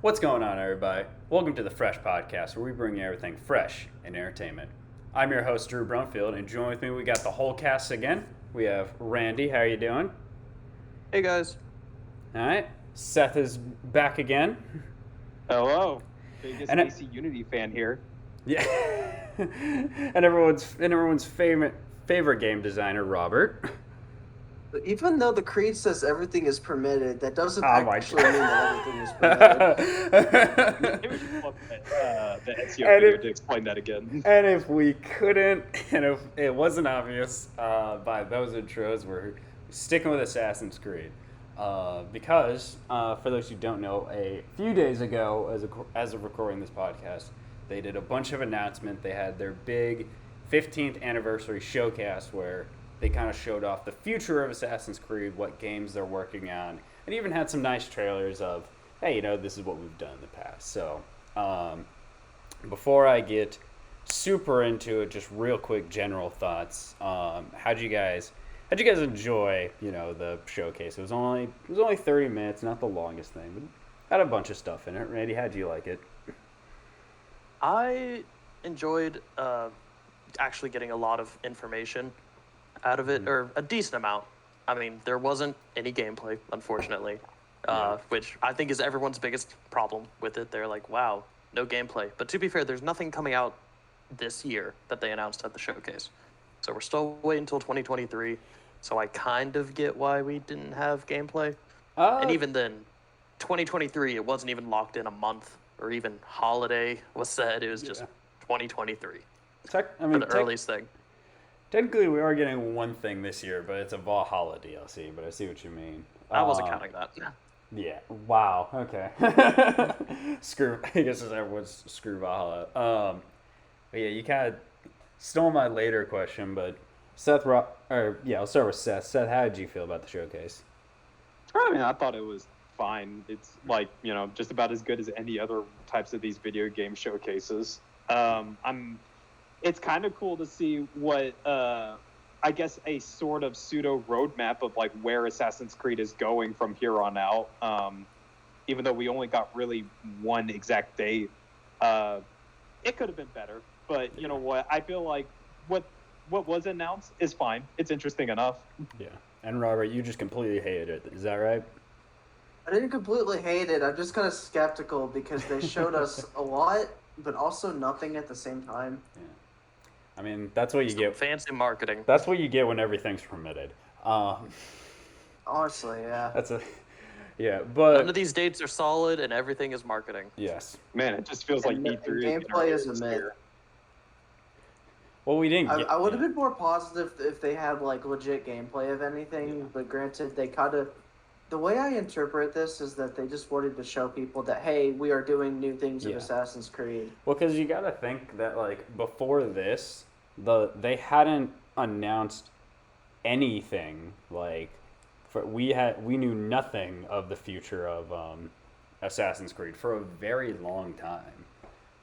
What's going on, everybody? Welcome to the Fresh Podcast, where we bring you everything fresh in entertainment. I'm your host, Drew Brumfield, and join with me, we got the whole cast again. We have Randy. How are you doing? Hey guys. All right. Seth is back again. Hello, biggest And AC Unity fan here. Yeah. and everyone's favorite game designer, Robert. But even though the creed says everything is permitted, that doesn't Oh my actually mean that everything is permitted. Maybe we should flip the SEO And video it- to explain that again. And if we couldn't, and if it wasn't obvious by those intros, we're sticking with Assassin's Creed. Because, for those who don't know, a few days ago, as of recording this podcast, they did a bunch of announcements. They had their big 15th anniversary showcase where they kind of showed off the future of Assassin's Creed, what games they're working on, and even had some nice trailers of, hey, this is what we've done in the past. So, before I get super into it, just real quick general thoughts. How'd you guys enjoy, the showcase? It was only 30 minutes, not the longest thing, but had a bunch of stuff in it. Randy, how'd you like it? I enjoyed actually getting a lot of information out of it, or a decent amount. I mean, there wasn't any gameplay, unfortunately, which I think is everyone's biggest problem with it. They're like, wow, no gameplay. But to be fair, there's nothing coming out this year that they announced at the showcase. So we're still waiting until 2023. So I kind of get why we didn't have gameplay. And even then, 2023, it wasn't even locked in a month or even holiday was said. It was just 2023 for the earliest thing. Technically, we are getting one thing this year, but it's a Valhalla DLC, but I see what you mean. I wasn't counting that. Yeah. Wow. Okay. Screw. I guess everyone's screw Valhalla. But yeah, you kind of stole my later question, but I'll start with Seth. Seth, how did you feel about the showcase? I mean, I thought it was fine. It's like, just about as good as any other types of these video game showcases. It's kind of cool to see what, I guess, a sort of pseudo roadmap of like where Assassin's Creed is going from here on out. Even though we only got really one exact date, it could have been better. But you know what? I feel like what was announced is fine. It's interesting enough. Yeah. And Robert, you just completely hated it. Is that right? I didn't completely hate it. I'm just kind of skeptical because they showed us a lot, but also nothing at the same time. Yeah. I mean, that's what you get. Fancy marketing. That's what you get when everything's permitted. Honestly, yeah. But none of these dates are solid, and everything is marketing. yes. Man, it just feels like And E3 gameplay is a myth. Well, we didn't. I would have been more positive if they had like legit gameplay of anything, but granted, they kind of. The way I interpret this is that they just wanted to show people that, hey, we are doing new things in Assassin's Creed. Well, because you got to think that like before this, they hadn't announced anything. Like, we knew nothing of the future of Assassin's Creed for a very long time.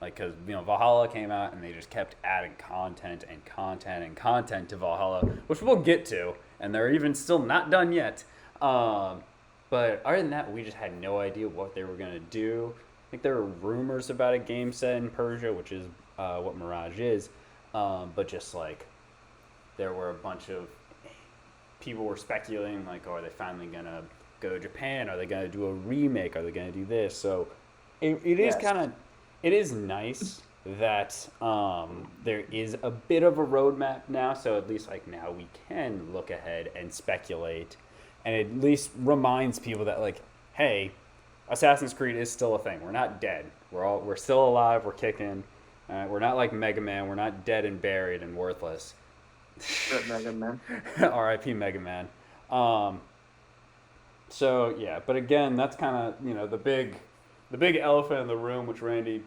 Like, because Valhalla came out and they just kept adding content and content and content to Valhalla, which we'll get to, and they're even still not done yet. But other than that, we just had no idea what they were going to do. I think there were rumors about a game set in Persia, which is what Mirage is. But just like, there were a bunch of people were speculating, like, are they finally going to go to Japan? Are they going to do a remake? Are they going to do this? So it is nice that there is a bit of a roadmap now. So at least like now we can look ahead and speculate. And it at least reminds people that, like, hey, Assassin's Creed is still a thing. We're not dead. We're still alive. We're kicking. We're not like Mega Man. We're not dead and buried and worthless. Mega Man. R.I.P. Mega Man. So yeah, but again, that's kind of the big elephant in the room, which Randy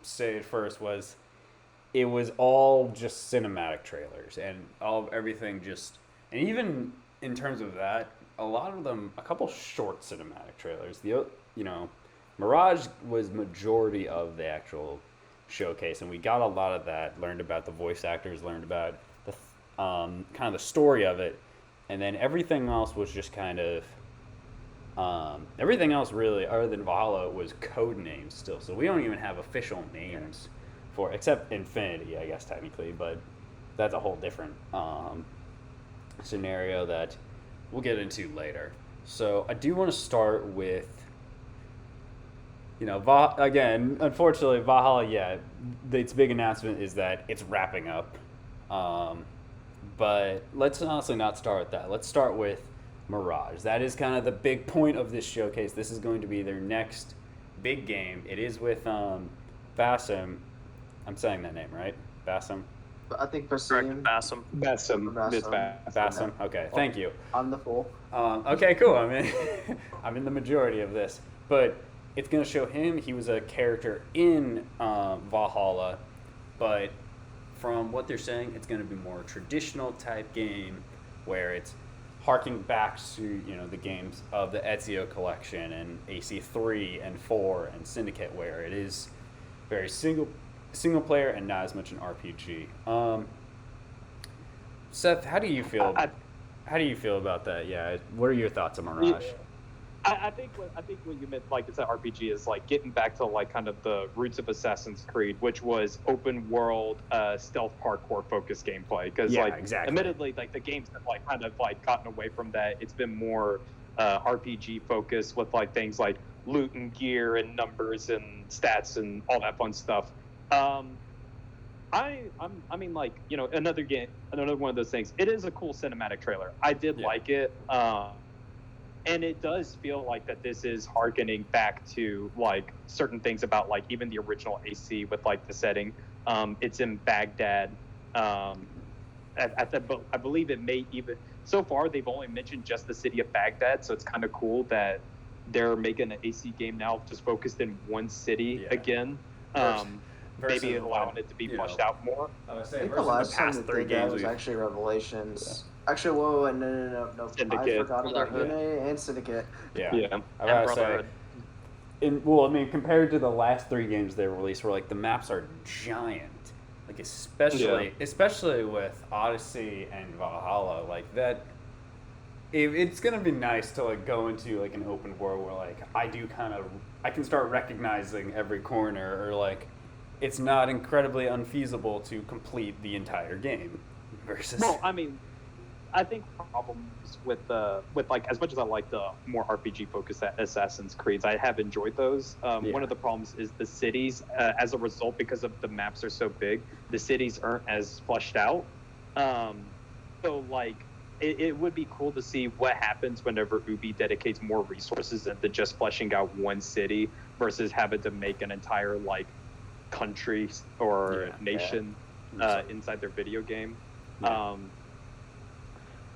stated first was it was all just cinematic trailers and everything just, and even in terms of that, a lot of them, a couple short cinematic trailers. Mirage was majority of the actual showcase, and we got a lot of that. Learned about the voice actors, learned about the kind of the story of it, and then everything else was just kind of Everything else really, other than Valhalla, was code names still. So we don't even have official names for, except Infinity, I guess technically, but that's a whole different scenario that we'll get into later. So I do want to start with, again, unfortunately, Valhalla, yeah, its big announcement is that it's wrapping up. But let's honestly not start with that. Let's start with Mirage. That is kind of the big point of this showcase. This is going to be their next big game. It is with Bassam. I'm saying that name right? Bassam? I think Correct, Basim. Bassam. It's Bassam. Okay, thank you. I'm the fool. Okay, cool. I'm in the majority of this, but it's gonna show him. He was a character in Valhalla, but from what they're saying, it's gonna be more traditional type game, where it's harking back to the games of the Ezio collection and AC3 and 4 and Syndicate, where it is very single player and not as much an RPG. Seth, how do you feel? How do you feel about that? Yeah, what are your thoughts on Mirage? I think what you meant, like, it's an RPG, is like getting back to like kind of the roots of Assassin's Creed, which was open world stealth parkour focused gameplay. Because exactly. Admittedly, like the games have like kind of like gotten away from that. It's been more RPG focused with like things like loot and gear and numbers and stats and all that fun stuff. I mean, like, another one of those things. It is a cool cinematic trailer. I did like it. And it does feel like that this is harkening back to like certain things about like even the original AC with like the setting. It's in Baghdad. I believe it may even, so far they've only mentioned just the city of Baghdad, so it's kind of cool that they're making an AC game now just focused in one city again. Maybe allowing it to be fleshed out more. I think the last time that they did was actually Revelations. Actually, whoa, no. Syndicate. I forgot about Unity and Syndicate. Yeah. I And gotta say, compared to the last 3 games they released, where like the maps are giant, like especially with Odyssey and Valhalla, like that. It's gonna be nice to like go into like an open world where like I can start recognizing every corner, or like it's not incredibly unfeasible to complete the entire game. Versus, well, I mean, I think problems with like, as much as I like the more RPG focused Assassin's Creeds, I have enjoyed those. One of the problems is the cities. As a result, because of the maps are so big, the cities aren't as fleshed out. So like, it would be cool to see what happens whenever Ubi dedicates more resources into just fleshing out one city versus having to make an entire like country or nation inside their video game.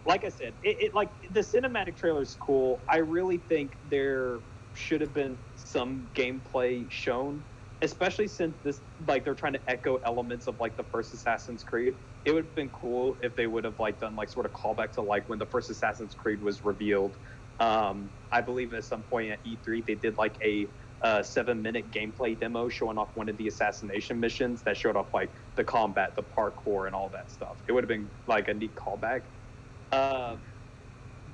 Like I said, it like the cinematic trailer is cool. I really think there should have been some gameplay shown, especially since this, like, they're trying to echo elements of like the first Assassin's Creed. It would have been cool if they would have like done like sort of callback to like when the first Assassin's Creed was revealed. I believe at some point at E3 they did like a 7-minute gameplay demo showing off one of the assassination missions that showed off like the combat, the parkour, and all that stuff. It would have been like a neat callback.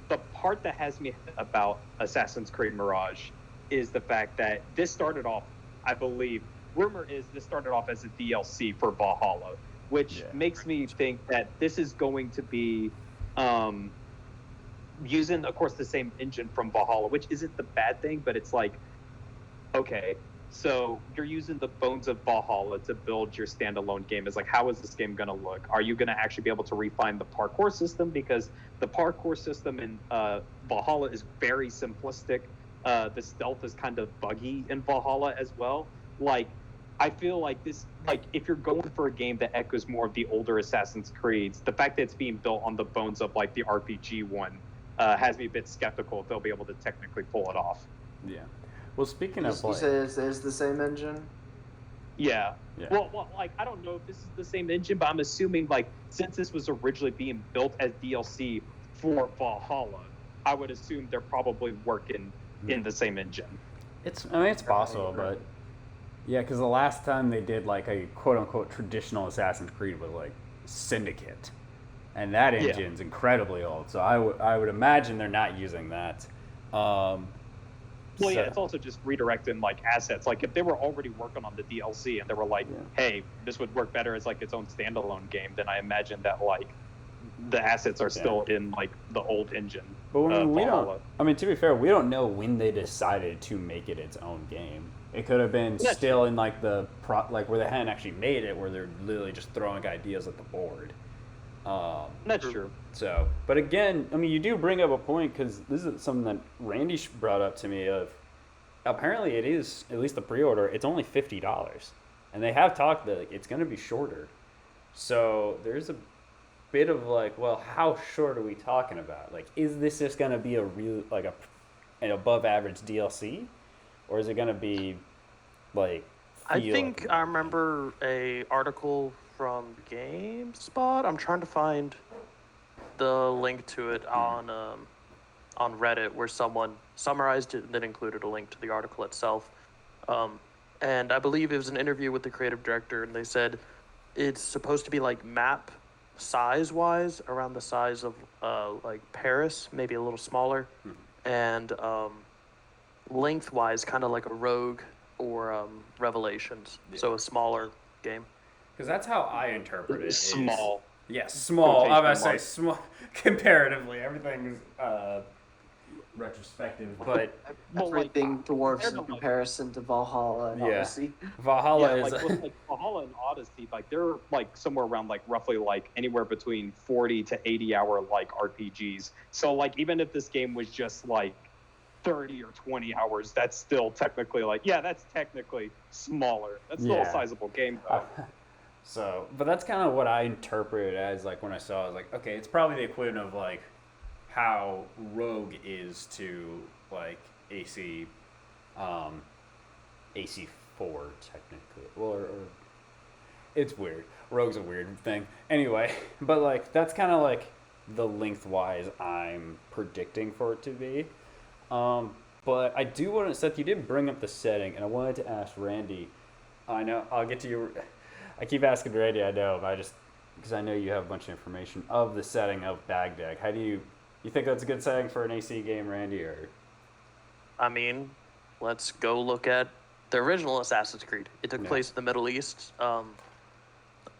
The part that has me about Assassin's Creed Mirage is the fact that this started off, I believe, rumor is this started off as a DLC for Valhalla, which makes me think that this is going to be using, of course, the same engine from Valhalla, which isn't the bad thing, but it's like, okay, so you're using the bones of Valhalla to build your standalone game. It's like, how is this game going to look? Are you going to actually be able to refine the parkour system? Because the parkour system in Valhalla is very simplistic. The stealth is kind of buggy in Valhalla as well. Like, I feel like this, like, if you're going for a game that echoes more of the older Assassin's Creeds, the fact that it's being built on the bones of, like, the RPG one has me a bit skeptical if they'll be able to technically pull it off. Yeah. Well, speaking of, you said it's the same engine? Yeah. Well, like, I don't know if this is the same engine, but I'm assuming, like, since this was originally being built as DLC for Valhalla, I would assume they're probably working in the same engine. It's possible, but yeah, because the last time they did like a quote unquote traditional Assassin's Creed was like Syndicate, and that engine's incredibly old. So I would imagine they're not using that. Well, yeah, So- it's also just redirecting like assets. Like if they were already working on the DLC and they were like, Yeah. "Hey, this would work better as like its own standalone game," then I imagine that like the assets are still in like the old engine. But I mean, we don't. Valhalla. I mean, to be fair, we don't know when they decided to make it its own game. It could have been That's still in like like where they hadn't actually made it, where they're literally just throwing ideas at the board. That's true. So, but again, I mean, you do bring up a point because this is something that Randy brought up to me. Of apparently, it is at least the pre-order. It's only $50, and they have talked that like, it's going to be shorter. So there's a bit of like, well, how short are we talking about? Like, is this just going to be a real like an above average DLC, or is it going to be like? I feel think like I remember a article from GameSpot. I'm trying to find the link to it on Reddit where someone summarized it and then included a link to the article itself. And I believe it was an interview with the creative director, and they said it's supposed to be like map size-wise around the size of like Paris, maybe a little smaller, and lengthwise kind of like a Rogue or Revelations, so a smaller game. Because that's how I interpret it. Small. Yeah, small. I'm about to say Quotation small. Comparatively, everything's retrospective, but Well, like, Everything dwarfs in compared to, like- comparison to Valhalla and Yeah. Odyssey. Valhalla Yeah, is. like with like Valhalla and Odyssey, like they're like somewhere around like roughly like anywhere between 40 to 80 hour like RPGs. So like even if this game was just like 30 or 20 hours, that's still technically like that's technically smaller. That's still Yeah. a sizable game though. So, but that's kind of what I interpreted as like when I saw it, I was like, okay, it's probably the equivalent of like how Rogue is to like AC4 technically. Well, or it's weird. Rogue's a weird thing. Anyway, but like that's kind of like the lengthwise I'm predicting for it to be. But I do want to, Seth, you did bring up the setting, and I wanted to ask Randy. I know I'll get to you. I keep asking Randy, I know, but because I know you have a bunch of information of the setting of Baghdad. How do you think that's a good setting for an AC game, Randy? Or I mean, let's go look at the original Assassin's Creed. It took Yeah. place in the Middle East.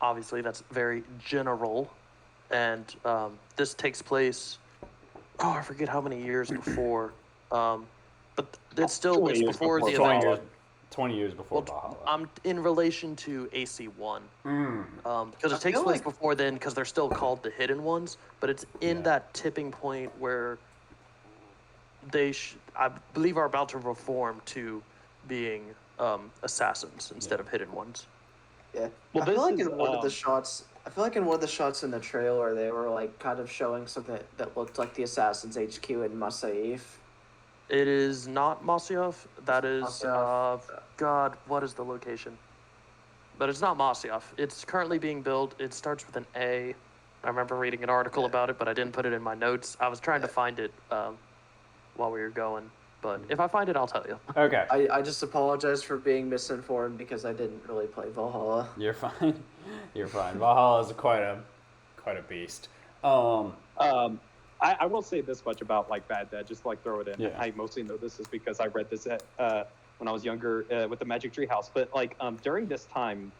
Obviously, that's very general. And this takes place, I forget how many years before. But it's still 20 it's years before before the 20 event. years, 20 years before Well, Valhalla. in relation to AC1. Because I it takes feel place like- before then, because they're still called the Hidden Ones, but it's in Yeah. that tipping point where I believe, are about to reform to being assassins instead of Hidden Ones. Yeah. Well, I feel this like is, in one of the shots, in the trailer, they were like kind of showing something that looked like the Assassin's HQ in Masaif. It is not Masyaf. That is, Masyaf. God, what is the location? But it's not Masyaf. It's currently being built. It starts with an A. I remember reading an article about it, but I didn't put it in my notes. I was trying to find it while we were going. But if I find it, I'll tell you. Okay, I just apologize for being misinformed because I didn't really play Valhalla. you're fine. You're fine. Valhalla is quite a beast. I will say this much about like Bad Dad, just like throw it in. Yeah. I mostly know this is because I read this at, when I was younger with the Magic Tree House. But like during this time,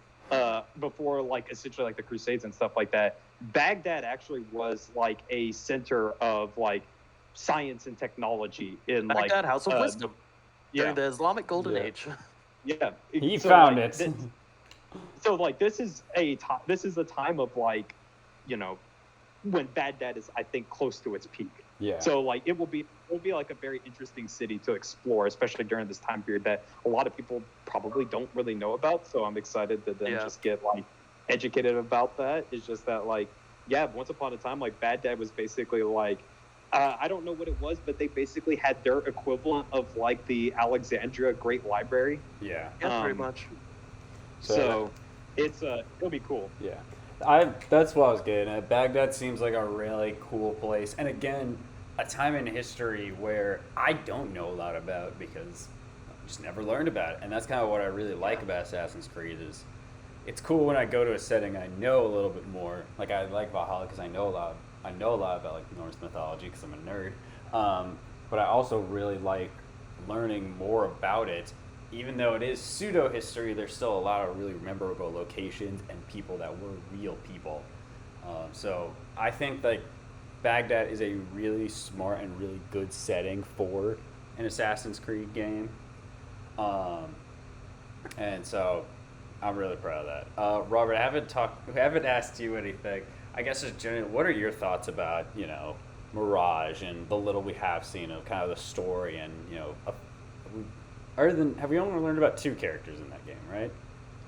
before like essentially like the Crusades and stuff like that, Baghdad actually was like a center of like science and technology in like Baghdad, House of Wisdom. yeah, During the Islamic Golden Yeah. Age. yeah. He So, found like, it. So like this is a time of like, you know, when Baghdad is I think close to its peak. Yeah. So like it will be like a very interesting city to explore, especially during this time period that a lot of people probably don't really know about. So I'm excited to then Yeah. just get like educated about that. It's just that like once upon a time like Baghdad was basically like I don't know what it was, but they basically had their equivalent of like the Alexandria Great Library. yeah. Yeah, pretty Um, much. So it's it'll be cool. Yeah, that's what I was getting at. Baghdad seems like a really cool place, and again, a time in history where I don't know a lot about because I just never learned about it, and that's kind of what I really like about Assassin's Creed is it's cool when I go to a setting I know a little bit more. Like I like Valhalla because I know a lot about like Norse mythology because I'm a nerd. but I also really like learning more about it. Even though it is pseudo history, there's still a lot of really memorable locations and people that were real people. So I think like Baghdad is a really smart and really good setting for an Assassin's Creed game. Um, and so I'm really proud of that. Robert, I haven't asked you anything. I guess just generally, what are your thoughts about, Mirage and the little we have seen of kind of the story and, have we only learned about two characters in that game, right?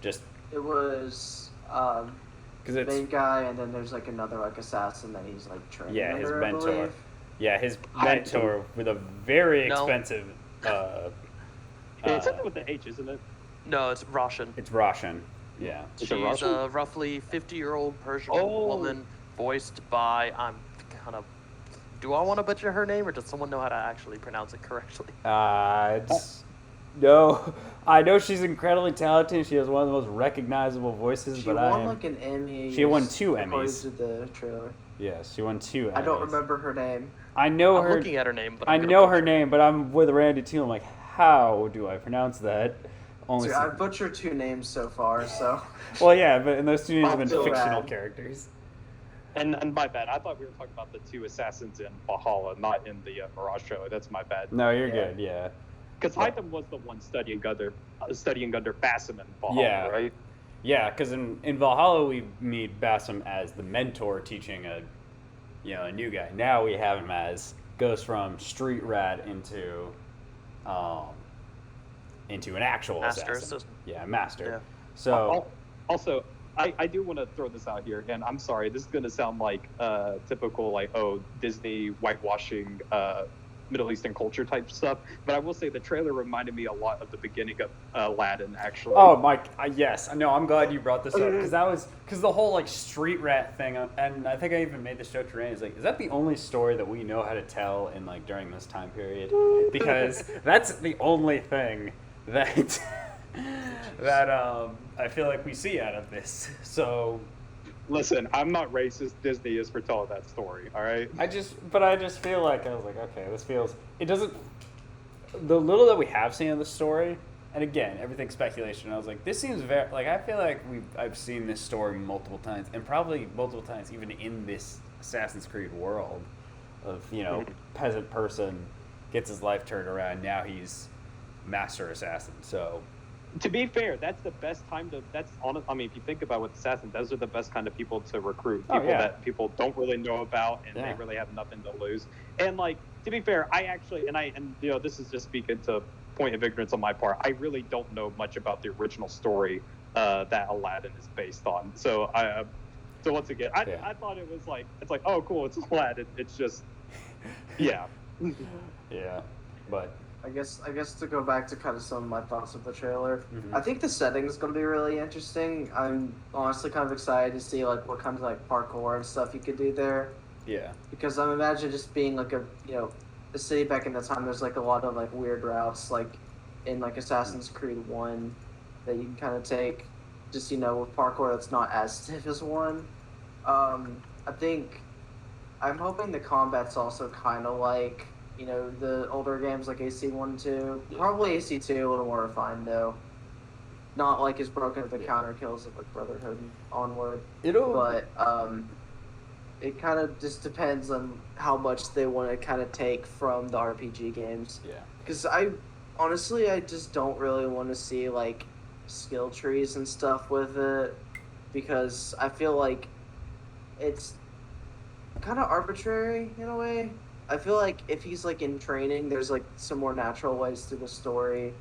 Just It was because the it's main guy, and then there's like another like assassin that he's like training yeah, his under, I mentor. believe. Yeah, his mentor with a very No. expensive. It's something with the H, isn't it? No, it's Russian. It's Russian. Yeah. Is it She's Russian? a roughly 50-year-old Persian Oh. woman voiced by, do I want to butcher her name, or does someone know how to actually pronounce it correctly? No, I know she's incredibly talented. She has one of the most recognizable voices, She but won like an Emmy. She won 2 according Emmys. to the trailer. Yes, she won 2 Emmys. I don't remember her name. I know I'm her. looking at her name, but I I'm gonna know butcher her name, but I'm with Randy too. I'm like, how do I pronounce that? Only. So I've butchered 2 names so far, so Well, yeah, but and those 2 names have I'll been feel fictional bad. characters. And my bad. I thought we were talking about the 2 assassins in Valhalla, not in the Mirage trailer. That's my bad. No, you're Yeah. good. Yeah. Because Hytham was the one studying under Basim in Valhalla, Yeah. right? Yeah, because in Valhalla we meet Basim as the mentor teaching a new guy. Now we have him as goes from street rat into an actual Master assassin. assistant. Yeah, master. Yeah. So Also, I do want to throw this out here, and I'm sorry, this is going to sound like typical, like, Disney whitewashing Middle Eastern culture type stuff, but I will say the trailer reminded me a lot of the beginning of Aladdin, actually. oh Mike, yes, no, I'm glad you brought this up because the whole like street rat thing, and I think I even made this joke to Randy. Is like, is that the only story that we know how to tell in like during this time period? Because that's the only thing that I feel like we see out of this. So Listen, I'm not racist. Disney is for telling that story, all right? I just feel like I was like, okay, it doesn't. The little that we have seen of the story, and again, everything's speculation. I was like, this seems very like I feel like I've seen this story multiple times, and probably multiple times even in this Assassin's Creed world, of peasant person gets his life turned around. Now he's master assassin. So To be fair, that's the best time to. That's honest. I mean, if you think about with assassins, those are the best kind of people to recruit. Oh, People yeah. that people don't really know about, and Yeah. they really have nothing to lose. And like, to be fair, I actually, this is just speaking to point of ignorance on my part. I really don't know much about the original story that Aladdin is based on. So so once again, I thought it was like it's like, oh cool, it's Aladdin. It's just, yeah. yeah, but I guess to go back to kind of some of my thoughts of the trailer, Mhm. I think the setting is going to be really interesting. I'm honestly kind of excited to see like what kind of like parkour and stuff you could do there, yeah, because I'm imagining just being like a city back in the time. There's like a lot of like weird routes like in like Assassin's Creed 1 that you can kind of take, just with parkour that's not as stiff as 1. I think I'm hoping the combat's also kind of like the older games like AC1 and 2. Probably AC2 a little more refined though. Not like as broken as the counter kills of like Brotherhood and onward. But it kind of just depends on how much they want to kind of take from the RPG games. yeah. Because I just don't really want to see like skill trees and stuff with it, because I feel like it's kind of arbitrary in a way. I feel like if he's like in training, there's like some more natural ways through the story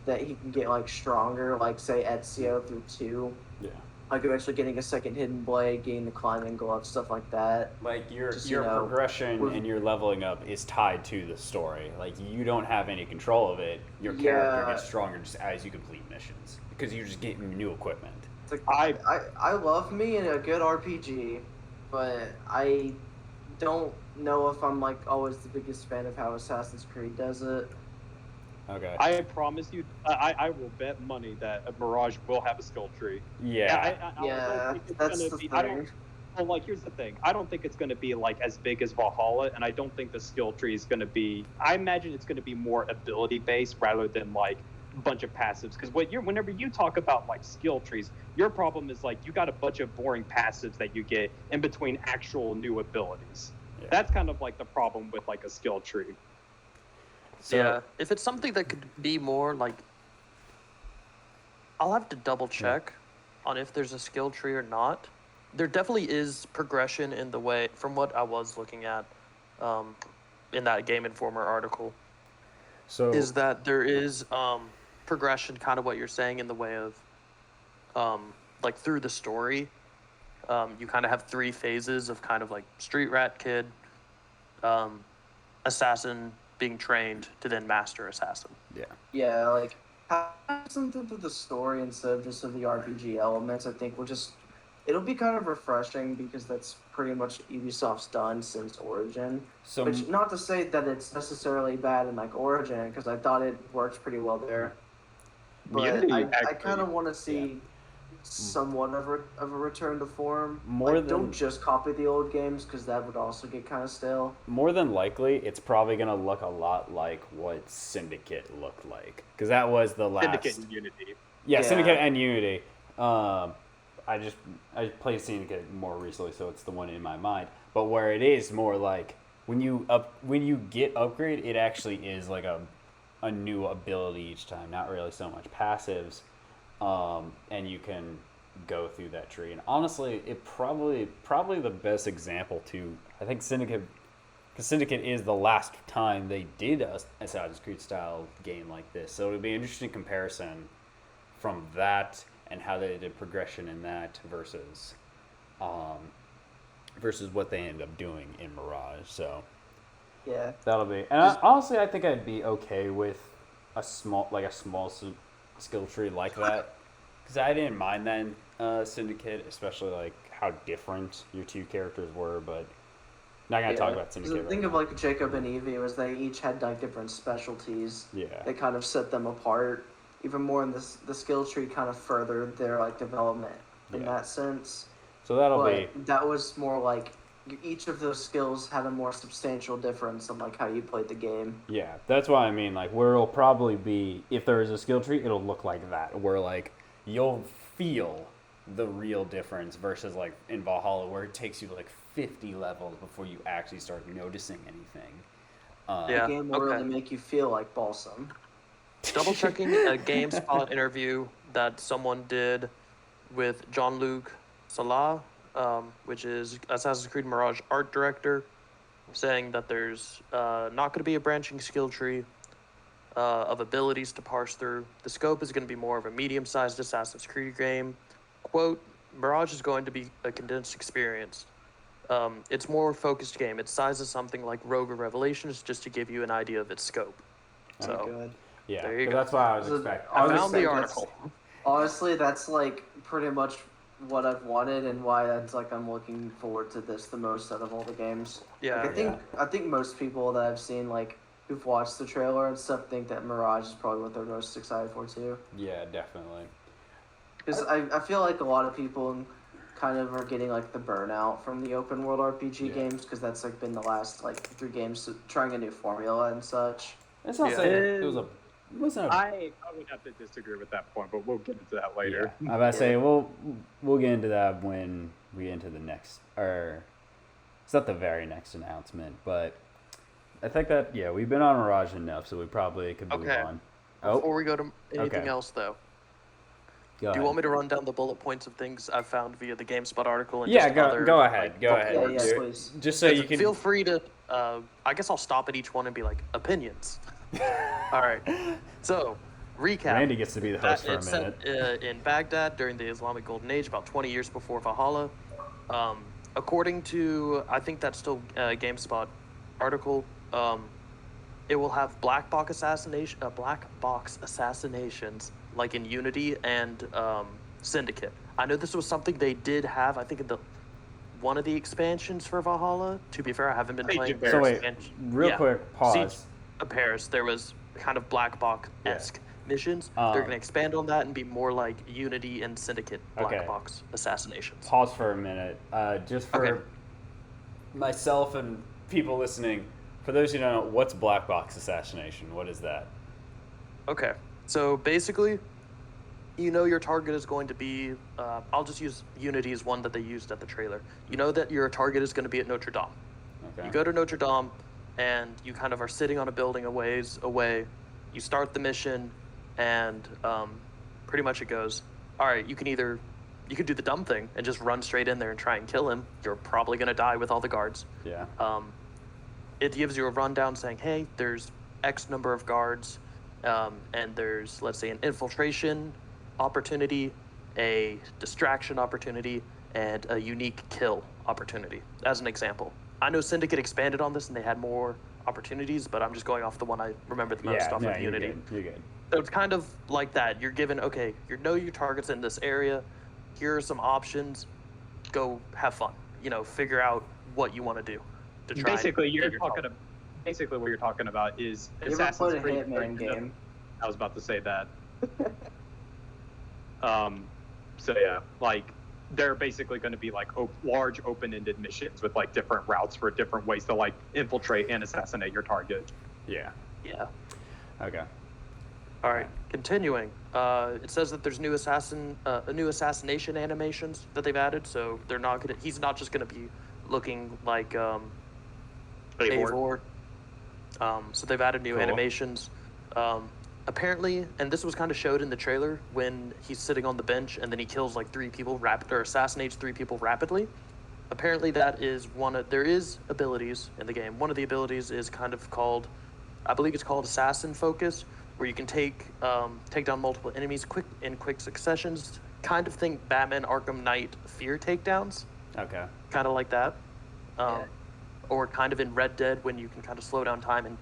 that he can get like stronger, like say Ezio through 2, Yeah. like eventually getting a second hidden blade, getting the climbing glove, stuff like that. Like your Just, progression with- and your leveling up is tied to the story. Like you don't have any control of it. Your character Yeah. gets stronger just as you complete missions because you're just getting new equipment. It's like, I love me in a good RPG, but I don't know if I'm like always the biggest fan of how Assassin's Creed does it. Okay. I promise you, I will bet money that Mirage will have a skill tree. Yeah. I don't Yeah, think it's that's gonna the be. thing. But like, here's the thing: I don't think it's going to be like as big as Valhalla, and I don't think the skill tree is going to be. I imagine it's going to be more ability based rather than like a bunch of passives. Because whenever you talk about like skill trees, your problem is like you got a bunch of boring passives that you get in between actual new abilities. Yeah. That's kind of like the problem with like a skill tree. So, yeah, if it's something that could be more like, I'll have to double check on if there's a skill tree or not. There definitely is progression in the way, from what I was looking at, in that Game Informer article, So is that there is progression, kind of what you're saying, in the way of, like through the story, you kind of have 3 phases of kind of like street rat kid, assassin being trained to then master assassin. Yeah, like have something to the story instead of just of the RPG elements. I think it'll be kind of refreshing because that's pretty much Ubisoft's done since Origin. so Which, not to say that it's necessarily bad in like Origin, because I thought it worked pretty well there. But Unity I actually- kind of want to see somewhat of a return to form. More like, than- don't just copy the old games, because that would also get kind of stale. more than likely, it's probably gonna look a lot like what Syndicate looked like, because that was the last. Syndicate and Unity. Yeah, Yeah. Syndicate and Unity. I played Syndicate more recently, so it's the one in my mind. But where it is more like when you get upgrade, it actually is like a new ability each time, not really so much passives, and you can go through that tree. And honestly, it probably the best example to I think Syndicate. Because Syndicate is the last time they did a Assassin's Creed style game like this, so it would be an interesting comparison from that and how they did progression in that versus what they ended up doing in Mirage. So Yeah. that'll be. And honestly, I think I'd be okay with a small skill tree like that, because I didn't mind that in Syndicate, especially like how different your 2 characters were. But not gonna talk about Syndicate. Think right of now. like Jacob and Evie was they each had like different specialties. Yeah. That kind of set them apart. Even more in the skill tree kind of furthered their like development in Yeah. that sense. So that'll But be. that was more like each of those skills had a more substantial difference in like how you played the game. Yeah, that's what I mean. Like, where it'll probably be, if there is a skill tree, it'll look like that, where like you'll feel the real difference versus like in Valhalla, where it takes you like 50 levels before you actually start noticing anything. Yeah. The game will okay. really make you feel like Balsam. Double checking a GameSpot interview that someone did with Jean-Luc Salah, which is Assassin's Creed Mirage art director, saying that there's not going to be a branching skill tree of abilities to parse through. The scope is going to be more of a medium-sized Assassin's Creed game. Quote, Mirage is going to be a condensed experience. It's more focused game. Its size is something like Rogue or Revelations, just to give you an idea of its scope. So, Good. Yeah, There you 'cause go. that's what I was So, expecting. I honestly, found the that's- article. Honestly, that's like pretty much what I've wanted and why that's like I'm looking forward to this the most out of all the games. Yeah. Like, I think most people that I've seen like who've watched the trailer and stuff think that Mirage is probably what they're most excited for too. Yeah, definitely. Because I feel like a lot of people kind of are getting like the burnout from the open world RPG Yeah. games because that's like been the last like 3 games trying a new formula and such. It's not Yeah. saying it was a. It wasn't a. I would have to disagree with that point, but we'll get into that later. Yeah. I'm about to say we'll get into that when we get into the next, or it's not the very next announcement, but I think that we've been on Mirage enough, so we probably could move Okay. on. Before we go to anything Okay. else, though, Go do you ahead. want me to run down the bullet points of things I've found via the GameSpot article? And Yeah, just go other, go ahead, like, go ahead. Yeah, reports? yes, Do it. please. Just so you can Feel free to. I guess I'll stop at each one and be like opinions. All right. So, recap. Randy gets to be the host for a It's minute. set in Baghdad during the Islamic Golden Age, about 20 years before Valhalla. According to, I think that's still a GameSpot article, it will have black box assassinations like in Unity and Syndicate. I know this was something they did have, I think, in one of the expansions for Valhalla. To be fair, I haven't been Siege playing. of So wait, expansion. real Yeah. quick, pause. Siege of Paris, there was kind of black box-esque missions. They're going to expand on that and be more like Unity and Syndicate black box assassinations. Pause for a minute. Just for myself and people listening, for those who don't know, what's black box assassination? What is that? Okay, so basically, you know your target is going to be, I'll just use Unity as one that they used at the trailer. You know that your target is going to be at Notre Dame. Okay. You go to Notre Dame, and you kind of are sitting on a building a ways away. You start the mission, and pretty much it goes, all right, you can do the dumb thing and just run straight in there and try and kill him. You're probably going to die with all the guards. Yeah. It gives you a rundown saying, hey, there's X number of guards, and there's, let's say, an infiltration opportunity, a distraction opportunity, and a unique kill opportunity, as an example. I know Syndicate expanded on this and they had more opportunities, but I'm just going off the one I remember the most off of Unity. You're good. So it's kind of like that. You're given, okay, you know your target's in this area. Here are some options. Go have fun. Figure out what you want to do. To try Basically, basically what you're talking about is You ever played a Hitman game? I was about to say that. So yeah, like they're basically going to be like large open-ended missions with like different routes for different ways to like infiltrate and assassinate your target. Yeah. Yeah. Okay. All right. Continuing. It says that there's new assassination animations that they've added. So he's not just gonna be looking like Eivor. So they've added new animations. Apparently, and this was kind of showed in the trailer when he's sitting on the bench and then he kills like 3 people assassinates 3 people rapidly. Apparently that is there is abilities in the game. One of the abilities is kind of called, I believe it's called Assassin Focus, where you can take down multiple enemies in quick successions. Kind of think Batman Arkham Knight Fear takedowns. Okay. Kind of like that. Or kind of in Red Dead when you can kind of slow down time and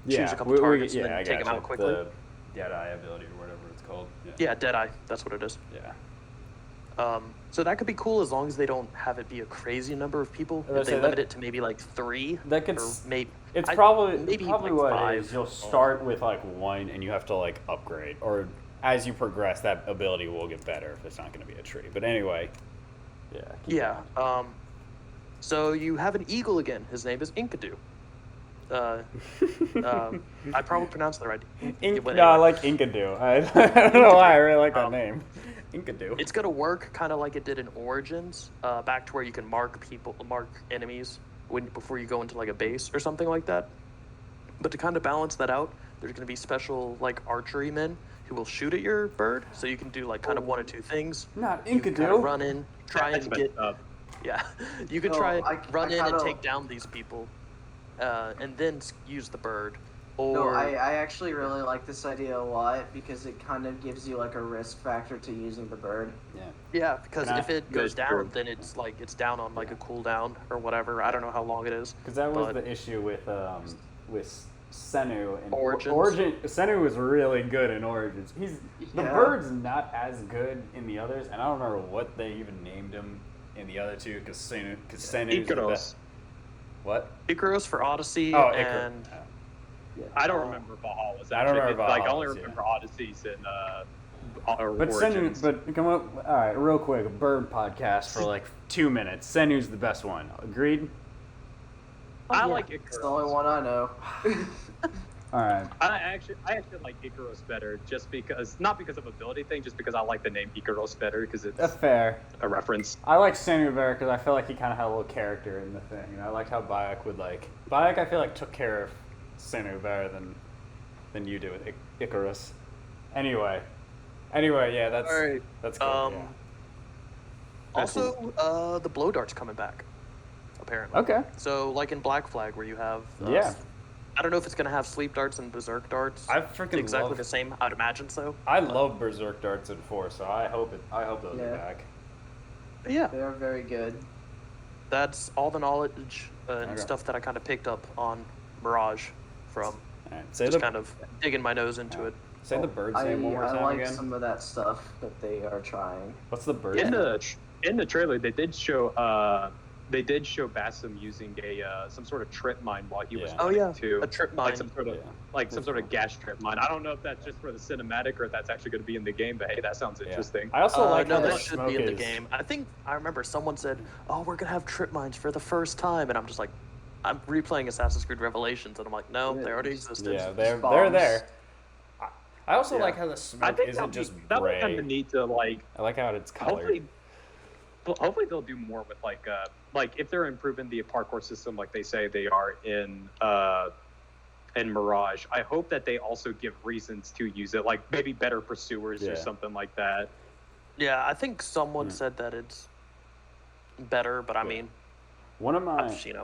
choose a couple targets and then take them out quickly. The Deadeye ability or whatever it's called. Yeah, Deadeye. That's what it is. Yeah. So that could be cool as long as they don't have it be a crazy number of people. If they limit it to maybe like 3, that could maybe. It's probably like what 5. it is. You'll start with like 1 and you have to like upgrade, or as you progress, that ability will get better if it's not going to be a tree. But anyway, yeah. So you have an eagle again. His name is Inkadu. I probably pronounced that right. I like Inkadu. I don't know why I really like that name. Inkadu. It's gonna work kind of like it did in Origins, back to where you can mark enemies before you go into like a base or something like that. But to kind of balance that out, there's gonna be special like archery men who will shoot at your bird, so you can do like kind of 1 or 2 things. Not You can kind Inkadu. of run in, try and get. Yeah, you can try and run in and take down these people, and then use the bird. Or I actually really like this idea a lot because it kind of gives you like a risk factor to using the bird. Yeah, because if it goes down, then it's down on like a cooldown or whatever. I don't know how long it is. Because that was the issue with Senu and Origins. Senu was really good in Origins. The bird's not as good in the others, and I don't remember what they even named him in the other 2 because Senu's the best. What? Icarus for Odyssey and. I don't remember Valhalla's. I don't remember Valhalla's, I only remember Odysseys and Origins. But come on, all right, real quick, a bird podcast for like 2 minutes. Senu's the best one. Agreed? I like Icarus. It's the only one I know. All right. I actually like Icarus better, just because, not because of ability thing, just because I like the name Icarus better because it's That's fair. a reference. I like Senu better because I feel like he kind of had a little character in the thing, and I like how Bayek I feel like took care of Senu better than you do with Icarus. Anyway, yeah, that's All right. that's cool. Yeah. Also, the blow dart's coming back, apparently. Okay. So, like in Black Flag, where you have I don't know if it's gonna have sleep darts and berserk darts. I freaking exactly love the same. I'd imagine so. I love berserk darts in 4, so I hope those are back. Yeah, They are very good. that's all the knowledge and stuff that I kind of picked up on Mirage from All right. kind of digging my nose into it. Say the bird's name one more I time like again. some of that stuff that they are trying. What's the bird? In the trailer, they did show they did show Bassam using some sort of trip mine while he was Yeah. Oh running yeah, too. a trip mine. Like some sort of Yeah. like some sort of gas trip mine. I don't know if that's just for the cinematic or if that's actually going to be in the game, but hey, that sounds interesting. I also like no, how the that should smoke be in the is. game. I think I remember someone said, "Oh, we're gonna have trip mines for the first time," and I'm just like, I'm replaying Assassin's Creed Revelations, and I'm like, no, they already existed. Yeah, they're bombs. there. I also Yeah. like how the I smoke think isn't just that would kind gray. of need to like. I like how it's colored. Hopefully they'll do more with like if they're improving the parkour system like they say they are in Mirage. I hope that they also give reasons to use it, like maybe better pursuers Yeah. or something like that. Yeah, I think someone said that it's better, but I Yeah. mean, One of my it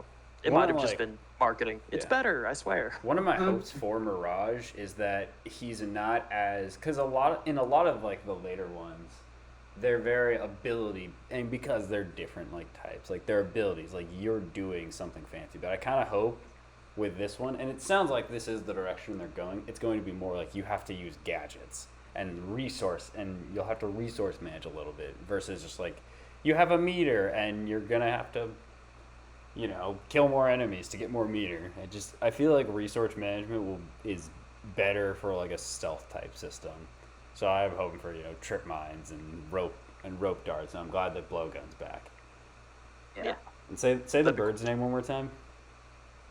one might of, have just like- been marketing. It's Yeah. better, I swear. One of my hopes for Mirage is that he's not as because in a lot of like the later ones, they're very ability and because they're different like types, like their abilities, like you're doing something fancy. But I kind of hope with this one, and it sounds like this is the direction they're going. It's going to be more like you have to use gadgets and you'll have to resource manage a little bit versus just like you have a meter and you're gonna have to kill more enemies to get more meter. I feel like resource management is better for like a stealth type system. So I'm hoping for trip mines and rope darts. And I'm glad that blowgun's back. Yeah. And say the bird's name one more time.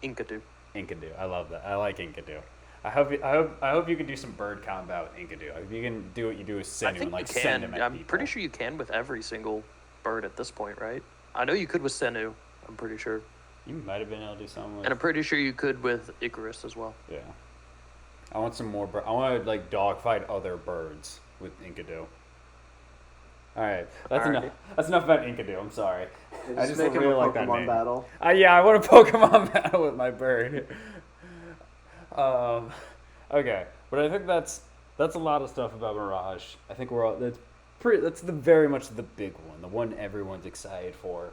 Inkadu. Inkadu. I love that. I like Inkadu. I hope you can do some bird combat with Inkadu. If you can do what you do with Senu I and think like you send can. them at I'm people. pretty sure you can with every single bird at this point, right? I know you could with Senu. I'm pretty sure, You might have been able to do something with. and I'm pretty sure you could with Icarus as well. Yeah. I want some more. I want to like dogfight other birds with Inkadu. All right, that's Alright. enough. That's enough about Inkadu. I'm sorry. I just make him really a like that Pokemon name. battle. Yeah, I want a Pokemon battle with my bird. Okay, but I think that's a lot of stuff about Mirage. I think that's very much the big one, the one everyone's excited for.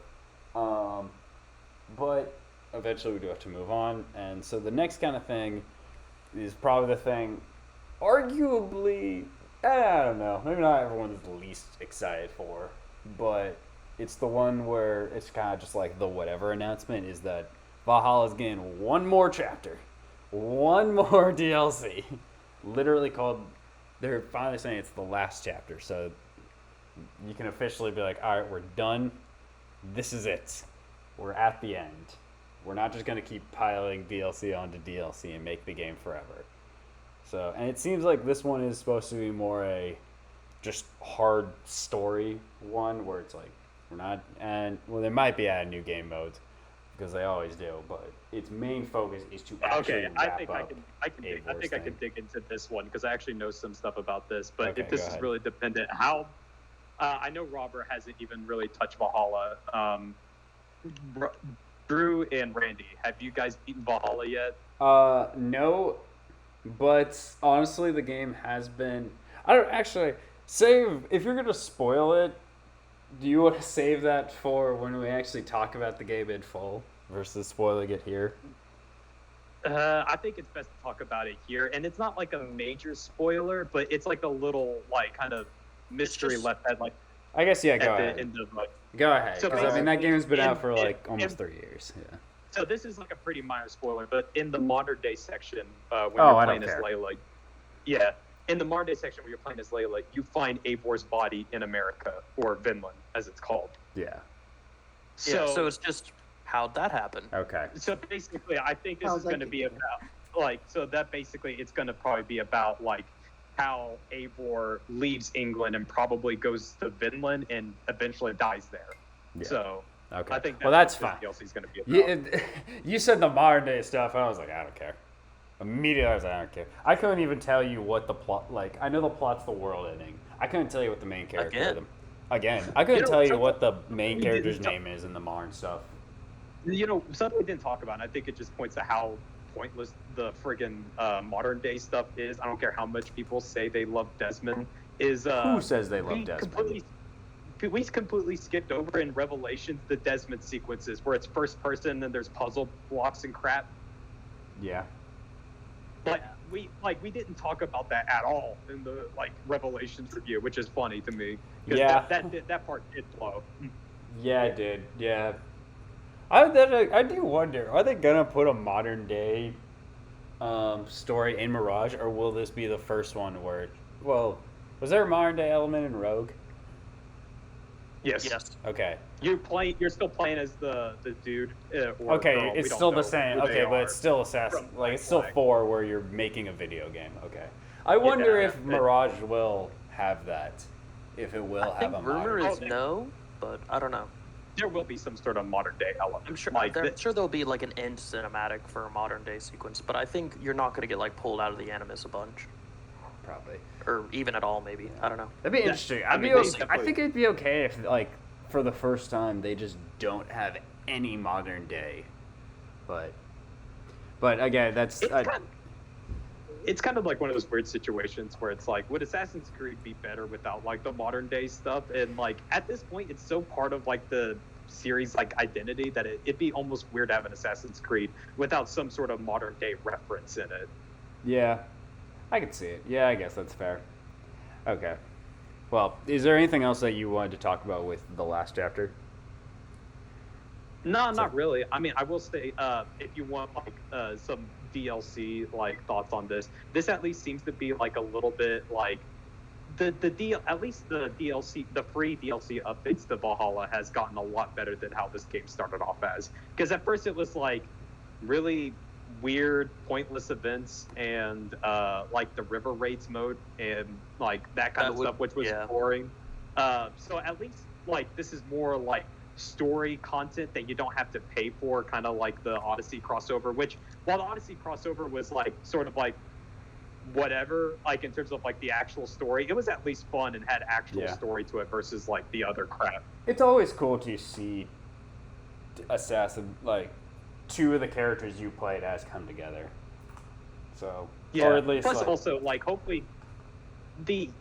But eventually we do have to move on, and so the next kind of thing is probably the thing, arguably, I don't know, maybe not everyone's least excited for, but it's the one where it's kind of just like the whatever announcement is that Valhalla's getting one more chapter, one more DLC, literally called. They're finally saying it's the last chapter, so you can officially be like, all right, we're done. This is it. We're at the end. We're not just going to keep piling DLC onto DLC and make the game forever. So, and it seems like this one is supposed to be more a just hard story one where it's like, we're not, and well, there might be added new game modes because they always do, but its main focus is to actually Okay, I wrap think up I can Eivor's I thing. can dig into this one because I actually know some stuff about this. But Okay, if this go is ahead. really dependent, how I know Robert hasn't even really touched Valhalla. Drew and Randy, have you guys beaten Valhalla yet? No, but honestly, the game has been. I don't actually save if you're gonna spoil it. Do you want to save that for when we actually talk about the game in full versus spoiling it here? I think it's best to talk about it here, and it's not like a major spoiler, but it's like a little like kind of mystery just- left at like I guess yeah. Go at ahead. the end of like. Go ahead. So 'Cause, I mean, that basically, game's been out for in- like in- almost 3 years. Yeah. So this is like a pretty minor spoiler, but in the modern day section, when Oh, you're I playing don't as care. Layla, yeah, in the modern day section where you're playing as Layla, you find Eivor's body in America, or Vinland, as it's called. Yeah. So it's just how'd that happen? Okay. So basically, I think this How's is that going to be gonna about it's going to probably be about like how Eivor leaves England and probably goes to Vinland and eventually dies there. Yeah. So Okay. I think well, that's fine. what this DLC is going to be about. You said the modern day stuff, and I was like, I don't care. Immediately, I was like, I don't care. I couldn't even tell you what the plot. Like, I know the plot's the world ending. I couldn't tell you what the main character. Again, I couldn't tell you what the main we didn't character's talk- name is in the modern stuff. Something we didn't talk about, and I think it just points to how pointless the friggin' modern day stuff is. I don't care how much people say they love Desmond. Who says they love Desmond? We completely skipped over in Revelations the Desmond sequences where it's first person and then there's puzzle blocks and crap. Yeah. But we didn't talk about that at all in the Revelations review, which is funny to me. 'Cause Yeah. that part did blow. Yeah, it did. Yeah. I do wonder, are they gonna put a modern day story in Mirage, or will this be the first one where, well, was there a modern day element in Rogue? Yes. Yes. Okay. You're still playing as the dude. Or Okay, girl. it's We don't still the know same. who they Okay, but are. it's still Assassin. From Like, it's still Black. 4 where you're making a video game. Okay. I wonder if Mirage will have that. If it will I think have a rumor modern. is no, but I don't know. There will be some sort of modern day element. I'm sure. Like I'm sure there'll be like an end cinematic for a modern day sequence, but I think you're not going to get like pulled out of the Animus a bunch, Probably. or even at all. Maybe I don't know. That'd be interesting. I mean, I think it'd be okay if, like, for the first time, they just don't have any modern day. But again, that's it's kind of like one of those weird situations where it's like, would Assassin's Creed be better without like the modern day stuff? And like at this point, it's so part of like the series like identity that it'd be almost weird to have an Assassin's Creed without some sort of modern day reference in it. yeah, I could see it. Yeah, I guess that's fair. Okay. Well, is there anything else that you wanted to talk about with the last chapter? No, not really. I mean, I will say, if you want like some DLC like thoughts on this at least seems to be like a little bit like at least the DLC, the free DLC updates to Valhalla has gotten a lot better than how this game started off as. Because at first it was like really weird, pointless events and like the river raids mode and like that kind of stuff, which was boring. So at least like this is more like story content that you don't have to pay for, kind of like the Odyssey crossover, which while the Odyssey crossover was like sort of like whatever, like in terms of like the actual story, it was at least fun and had actual story to it versus like the other crap. It's always cool to see Assassin, like, 2 of the characters you played as come together. So, yeah. Or at least, plus like, also like hopefully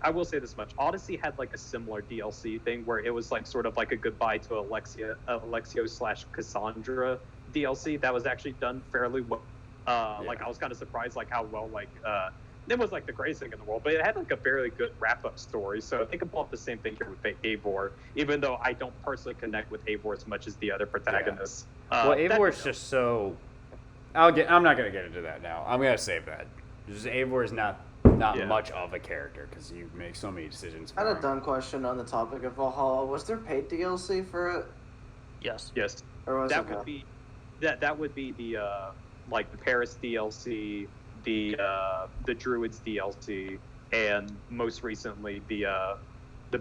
I will say this much, Odyssey had like a similar DLC thing where it was like sort of like a goodbye to Alexio / Cassandra DLC that was actually done fairly well. Like I was kind of surprised like how well like it was like the greatest thing in the world, but it had like a fairly good wrap-up story. So I think about the same thing here with Eivor, even though I don't personally connect with Eivor as much as the other protagonists. Well, Eivor's just so. I'm not gonna get into that now. I'm gonna save that. Just Eivor is not much of a character because you make so many decisions. I had a dumb question on the topic of Valhalla. Was there paid DLC for it? Yes. Yes. Or was that would be that would be the like the Paris DLC, the Druids DLC, and most recently the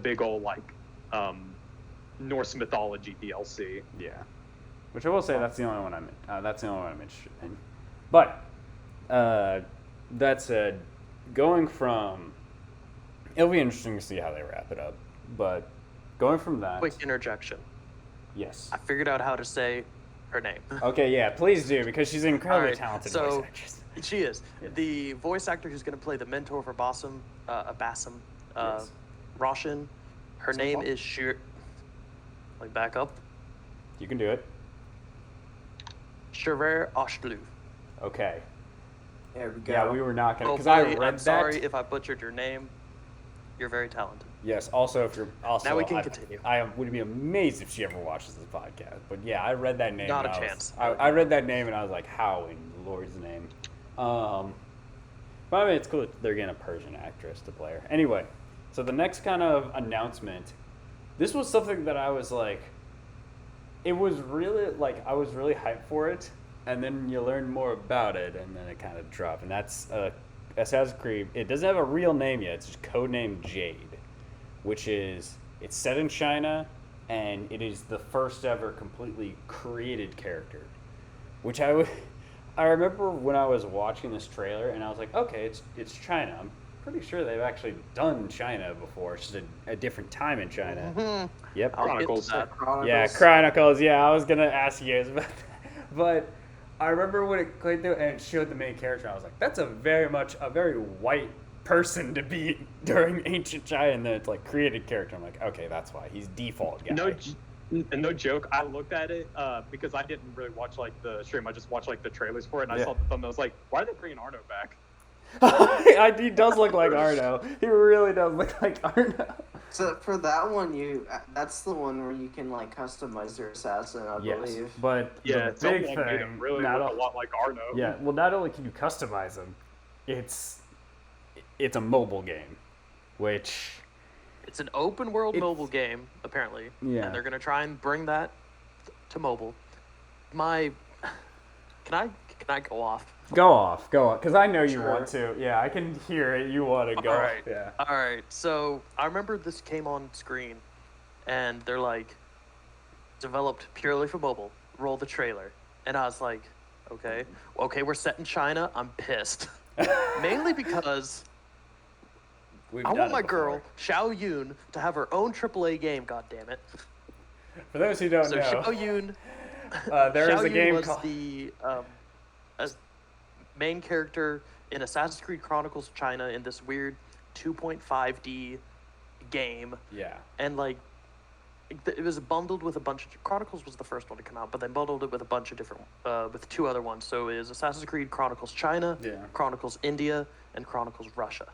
big old like Norse mythology DLC. Yeah, which I will say that's the only one I'm interested in. But that said, going from, it'll be interesting to see how they wrap it up. But going from that, Quick interjection. yes. I figured out how to say her name. Okay, yeah, please do, because she's an incredibly talented voice actress. She is. Yes. The voice actor who's going to play the mentor for Basim, Yes. Roshan, her name is like back up. You can do it. Shaver Ashlu. Okay. There we go. Yeah, we were not gonna, Oh because boy, I read I'm that. sorry if I butchered your name. You're very talented. Yes. Also, if you're also, Now we can continue. I would be amazed if she ever watches this podcast. But yeah, I read that name. Not and a I was- chance. I read that name and I was like, how in Lord's name? But I mean, it's cool that they're getting a Persian actress to play her. Anyway, so the next kind of announcement, this was something that I was like, it was really like I was really hyped for it, and then you learn more about it, and then it kind of dropped. And that's Assassin's Creed. It doesn't have a real name yet. It's just codenamed Jade, which is, it's set in China, and it is the first ever completely created character. Which I remember when I was watching this trailer, and I was like, okay, it's China. I'm pretty sure they've actually done China before. It's just a different time in China. Mm-hmm. Yep. Chronicles. Yeah, Chronicles. Yeah, I was gonna ask you guys about that, but I remember when it clicked through and it showed the main character. I was like, that's a very white person to be during ancient China, and then it's like created character. I'm like, okay, that's why he's default guy. No joke. I looked at it because I didn't really watch like the stream. I just watched like the trailers for it, and I saw the thumbnail. I was like, why are they bringing Arno back? He does look like Arno. He really does look like Arno. So for that one, that's the one where you can like customize your assassin, I Yes, believe. but Yeah, the big someone made him thing, really not look a- a lot like Arno. yeah, well, not only can you customize him, it's a mobile game, which It's an open world It's- mobile game, apparently. Yeah. And they're gonna try and bring that to mobile. My can I go off? go off, because I know you Sure. want to. Yeah, I can hear it. You want to go. All right. Yeah. All right. So I remember this came on screen, and they're like, developed purely for mobile. Roll the trailer, and I was like, okay, we're set in China. I'm pissed, mainly because We've I done want it my before. girl Xiao Yun to have her own AAA game. God damn it! For those who don't So know, Xiao Yun, there is Xiao a Yun game was called. the as main character in Assassin's Creed Chronicles China in this weird 2.5D game, Yeah. and like it was bundled with a bunch of Chronicles was the first one to come out, but they bundled it with a bunch of different with two other ones. So it is Assassin's Creed Chronicles China, Yeah. Chronicles India, and Chronicles Russia.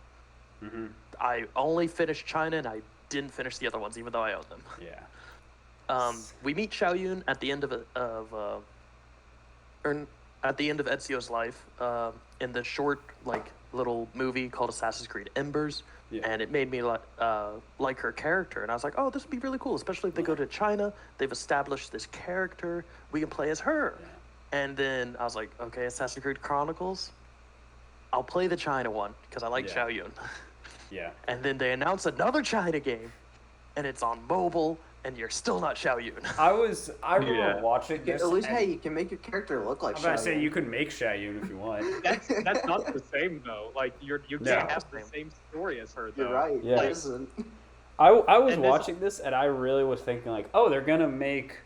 Mm-hmm. I only finished China and I didn't finish the other ones, even though I own them. Yeah. We meet Xiao Yun at the end at the end of Ezio's life in the short like little movie called Assassin's Creed Embers, Yeah. and it made me like her character, and I was like, oh, this would be really cool, especially if they go to China. They've established this character, we can play as her. Yeah. And then I was like, okay, Assassin's Creed Chronicles, I'll play the China one because I like Yeah. Xiao Yun. Yeah. And then they announce another China game, and it's on mobile, and you're still not Xiao Yun. I remember Yeah. watching this. At least, and- hey, you can make your character look like I'm about to say Xiaoyun. you could make Xiaoyun if you want. That's not the same though. Like you No. can't have the same story as her though. You're right. Yeah. It isn't. I was And this- watching this and I really was thinking like, oh, they're gonna make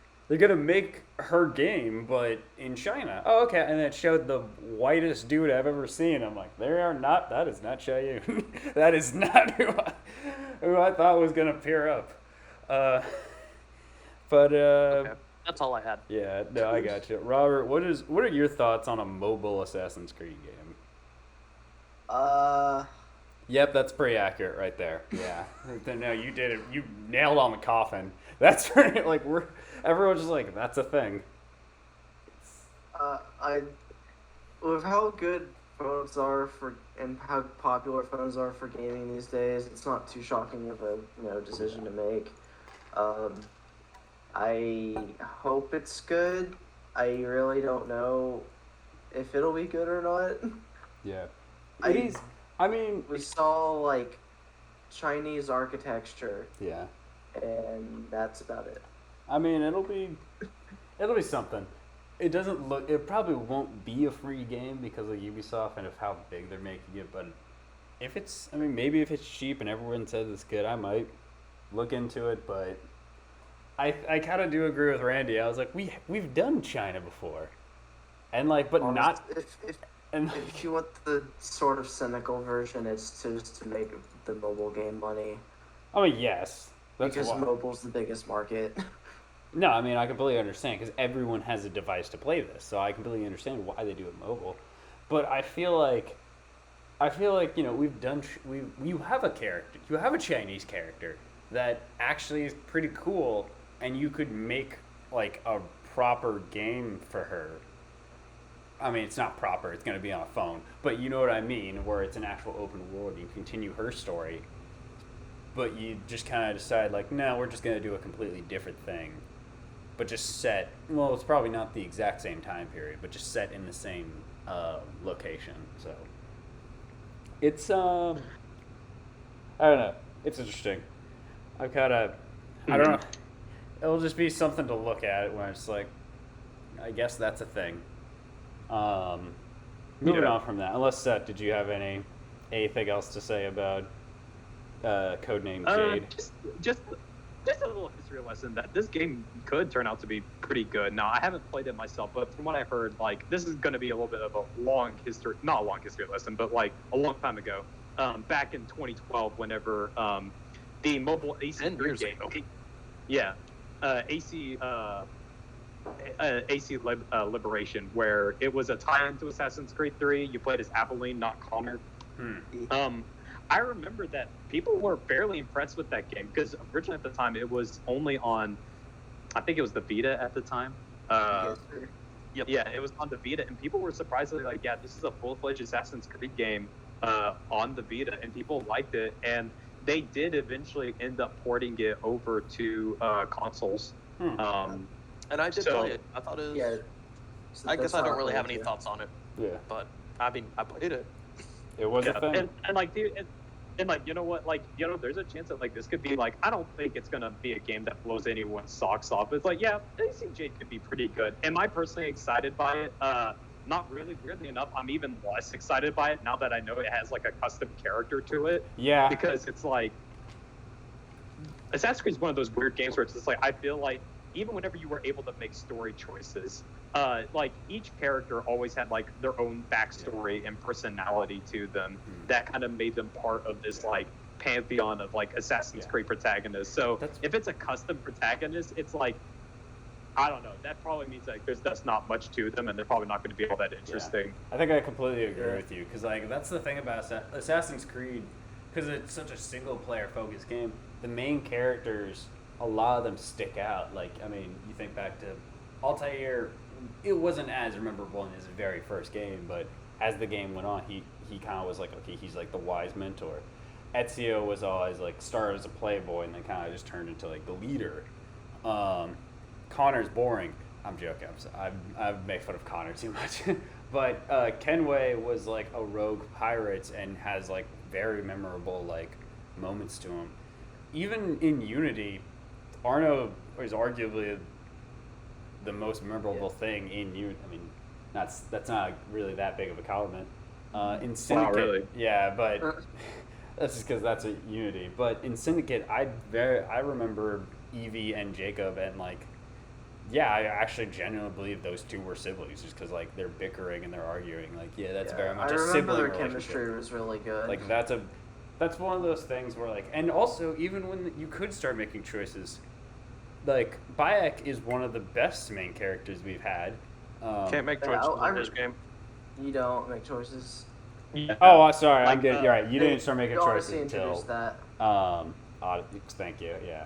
her game, but in China. Oh, okay. And it showed the whitest dude I've ever seen. I'm like, that is not Xiaoyun. That is not who I thought was gonna pair up. But Okay. That's all I had. yeah, no, I got you, Robert. What are your thoughts on a mobile Assassin's Creed game? Yep, that's pretty accurate right there. Yeah. No, you did it. You nailed on the coffin. That's pretty, like everyone's just like, that's a thing. With how good phones are for and how popular phones are for gaming these days, it's not too shocking of a decision to make. I hope it's good. I really don't know if it'll be good or not. Yeah. I- It is. I mean, We saw like Chinese architecture, yeah. and that's about it. I mean, it'll be something. It doesn't look. It probably won't be a free game because of Ubisoft and of how big they're making it. But if it's, I mean, maybe if it's cheap and everyone says it's good, I might look into it. But I kind of do agree with Randy. I was like, we've done China before, and like, but not. And If you want the sort of cynical version, it's just to make the mobile game money I mean, yes, that's because why. mobile's the biggest market. No, I mean I completely understand because everyone has a device to play this, so I completely understand why they do it mobile. But I feel like we've done you have a character, you have a Chinese character that actually is pretty cool, and you could make like a proper game for her. I mean, it's not proper; it's going to be on a phone, but you know what I mean, where it's an actual open world. You continue her story, but you just kind of decide like, no, we're just going to do a completely different thing. But just set, well, it's probably not the exact same time period, but just set in the same location. So it's I don't know, it's interesting. I don't know. It'll just be something to look at when it's like, I guess that's a thing. Moving on from that, unless Seth, did you have anything else to say about Codename Jade? Just a little history lesson that this game could turn out to be pretty good. Now, I haven't played it myself, but from what I've heard, like, this is going to be a little bit of a not a long history lesson, but like a long time ago, back in 2012, whenever the mobile AC 10 years game, ago. yeah, AC Liberation, where it was a tie-in to Assassin's Creed 3. You played as Aveline, not Connor. I remember that people were fairly impressed with that game because originally at the time it was only on, I think it was the Vita at the time. Yes, sir. Yep. Yeah, it was on the Vita, and people were surprisingly like, yeah, this is a full-fledged Assassin's Creed game on the Vita, and people liked it. And they did eventually end up porting it over to consoles. And I did So- play it. I thought it was. Yeah. I guess I don't really have any any thoughts on it, Yeah, but I mean, I played it. it was a thing. and like, dude, and like, you know what, like, you know, there's a chance that like this could be like, I don't think it's gonna be a game that blows anyone's socks off. It's like, yeah, AC Jade could be pretty good. Am I personally excited by it? Not really. Weirdly enough, I'm even less excited by it now that I know it has like a custom character to it. Yeah, Because it's like Assassin's Creed is one of those weird games where it's just like, I feel like even whenever you were able to make story choices, like each character always had like their own backstory and personality to them that kind of made them part of this like pantheon of like Assassin's Creed protagonists. So if it's a custom protagonist, it's like, I don't know, that probably means like that's not much to them and they're probably not going to be all that interesting. I think I completely agree with you because like that's the thing about Assassin's Creed, because it's such a single player focused game. The main characters, a lot of them stick out. Like, I mean, you think back to Altair, it wasn't as memorable in his very first game, but as the game went on, he kind of was like, okay, he's like the wise mentor. Ezio was always like started as a playboy and then kind of just turned into like the leader. Connor's boring. I'm joking. I make fun of Connor too much. But Kenway was like a rogue pirate and has like very memorable like moments to him. Even in Unity, Arno is arguably the most memorable thing in Unity. I mean, that's not really that big of a compliment. In Syndicate, really. yeah, but that's just because that's a Unity. But in Syndicate, I remember Evie and Jacob, and like, yeah, I actually genuinely believe those two were siblings, just because like they're bickering and they're arguing. Like, yeah, that's very much I a remember sibling their relationship. chemistry was really good. Like that's one of those things where like, and also even when you could start making choices, like Bayek is one of the best main characters we've had. Can't make Yeah, choices I- in this game. You don't make choices. Yeah. Oh, sorry, I'm Like, good. You're right. You didn't start making Odyssey choices until. introduced that. Thank you. Yeah.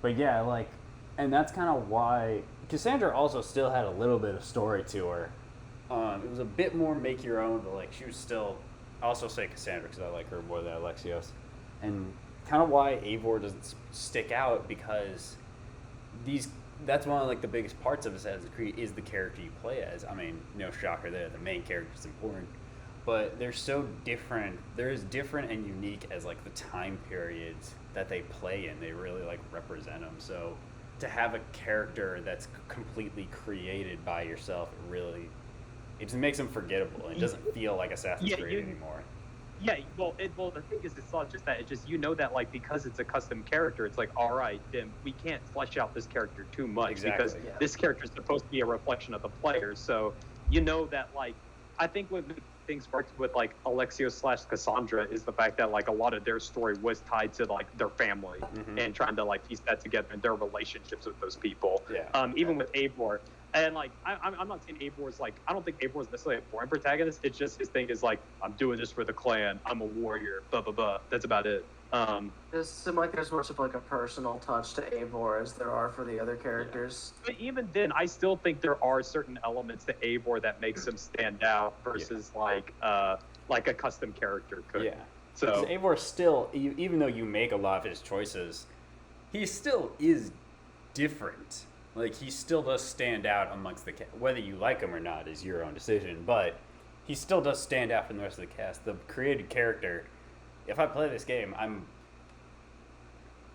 But yeah, like, and that's kind of why Cassandra also still had a little bit of story to her. It was a bit more make your own, but like she was still. I also say Cassandra because I like her more than Alexios, and kind of why Eivor doesn't stick out because that's one of like the biggest parts of Assassin's Creed is the character you play as. I mean, no shocker there, the main character is important, but they're so different. They're as different and unique as like the time periods that they play in. They really like represent them. So to have a character that's completely created by yourself, it just makes them forgettable. It doesn't feel like Assassin's Creed anymore. Yeah, well, the thing is, it's not just that. It's just, you know, that like because it's a custom character, it's like, all right, then we can't flesh out this character too much because Exactly. this character is supposed to be a reflection of the player. So you know that like, I think what makes things work with like Alexios / Cassandra is the fact that like a lot of their story was tied to like their family and trying to like piece that together and their relationships with those people. Yeah. Even with Eivor. And like, I'm not saying Eivor's like, I don't think Eivor's necessarily a boring protagonist. It's just his thing is like, I'm doing this for the clan. I'm a warrior. Blah blah blah. That's about it. It seems like there's much of like a personal touch to Eivor as there are for the other characters. But even then, I still think there are certain elements to Eivor that makes him stand out versus like a custom character could. Yeah. So Because Eivor still, even though you make a lot of his choices, he still is different. Like, he still does stand out amongst the cast. Whether you like him or not is your own decision, but he still does stand out from the rest of the cast. The created character, if I play this game,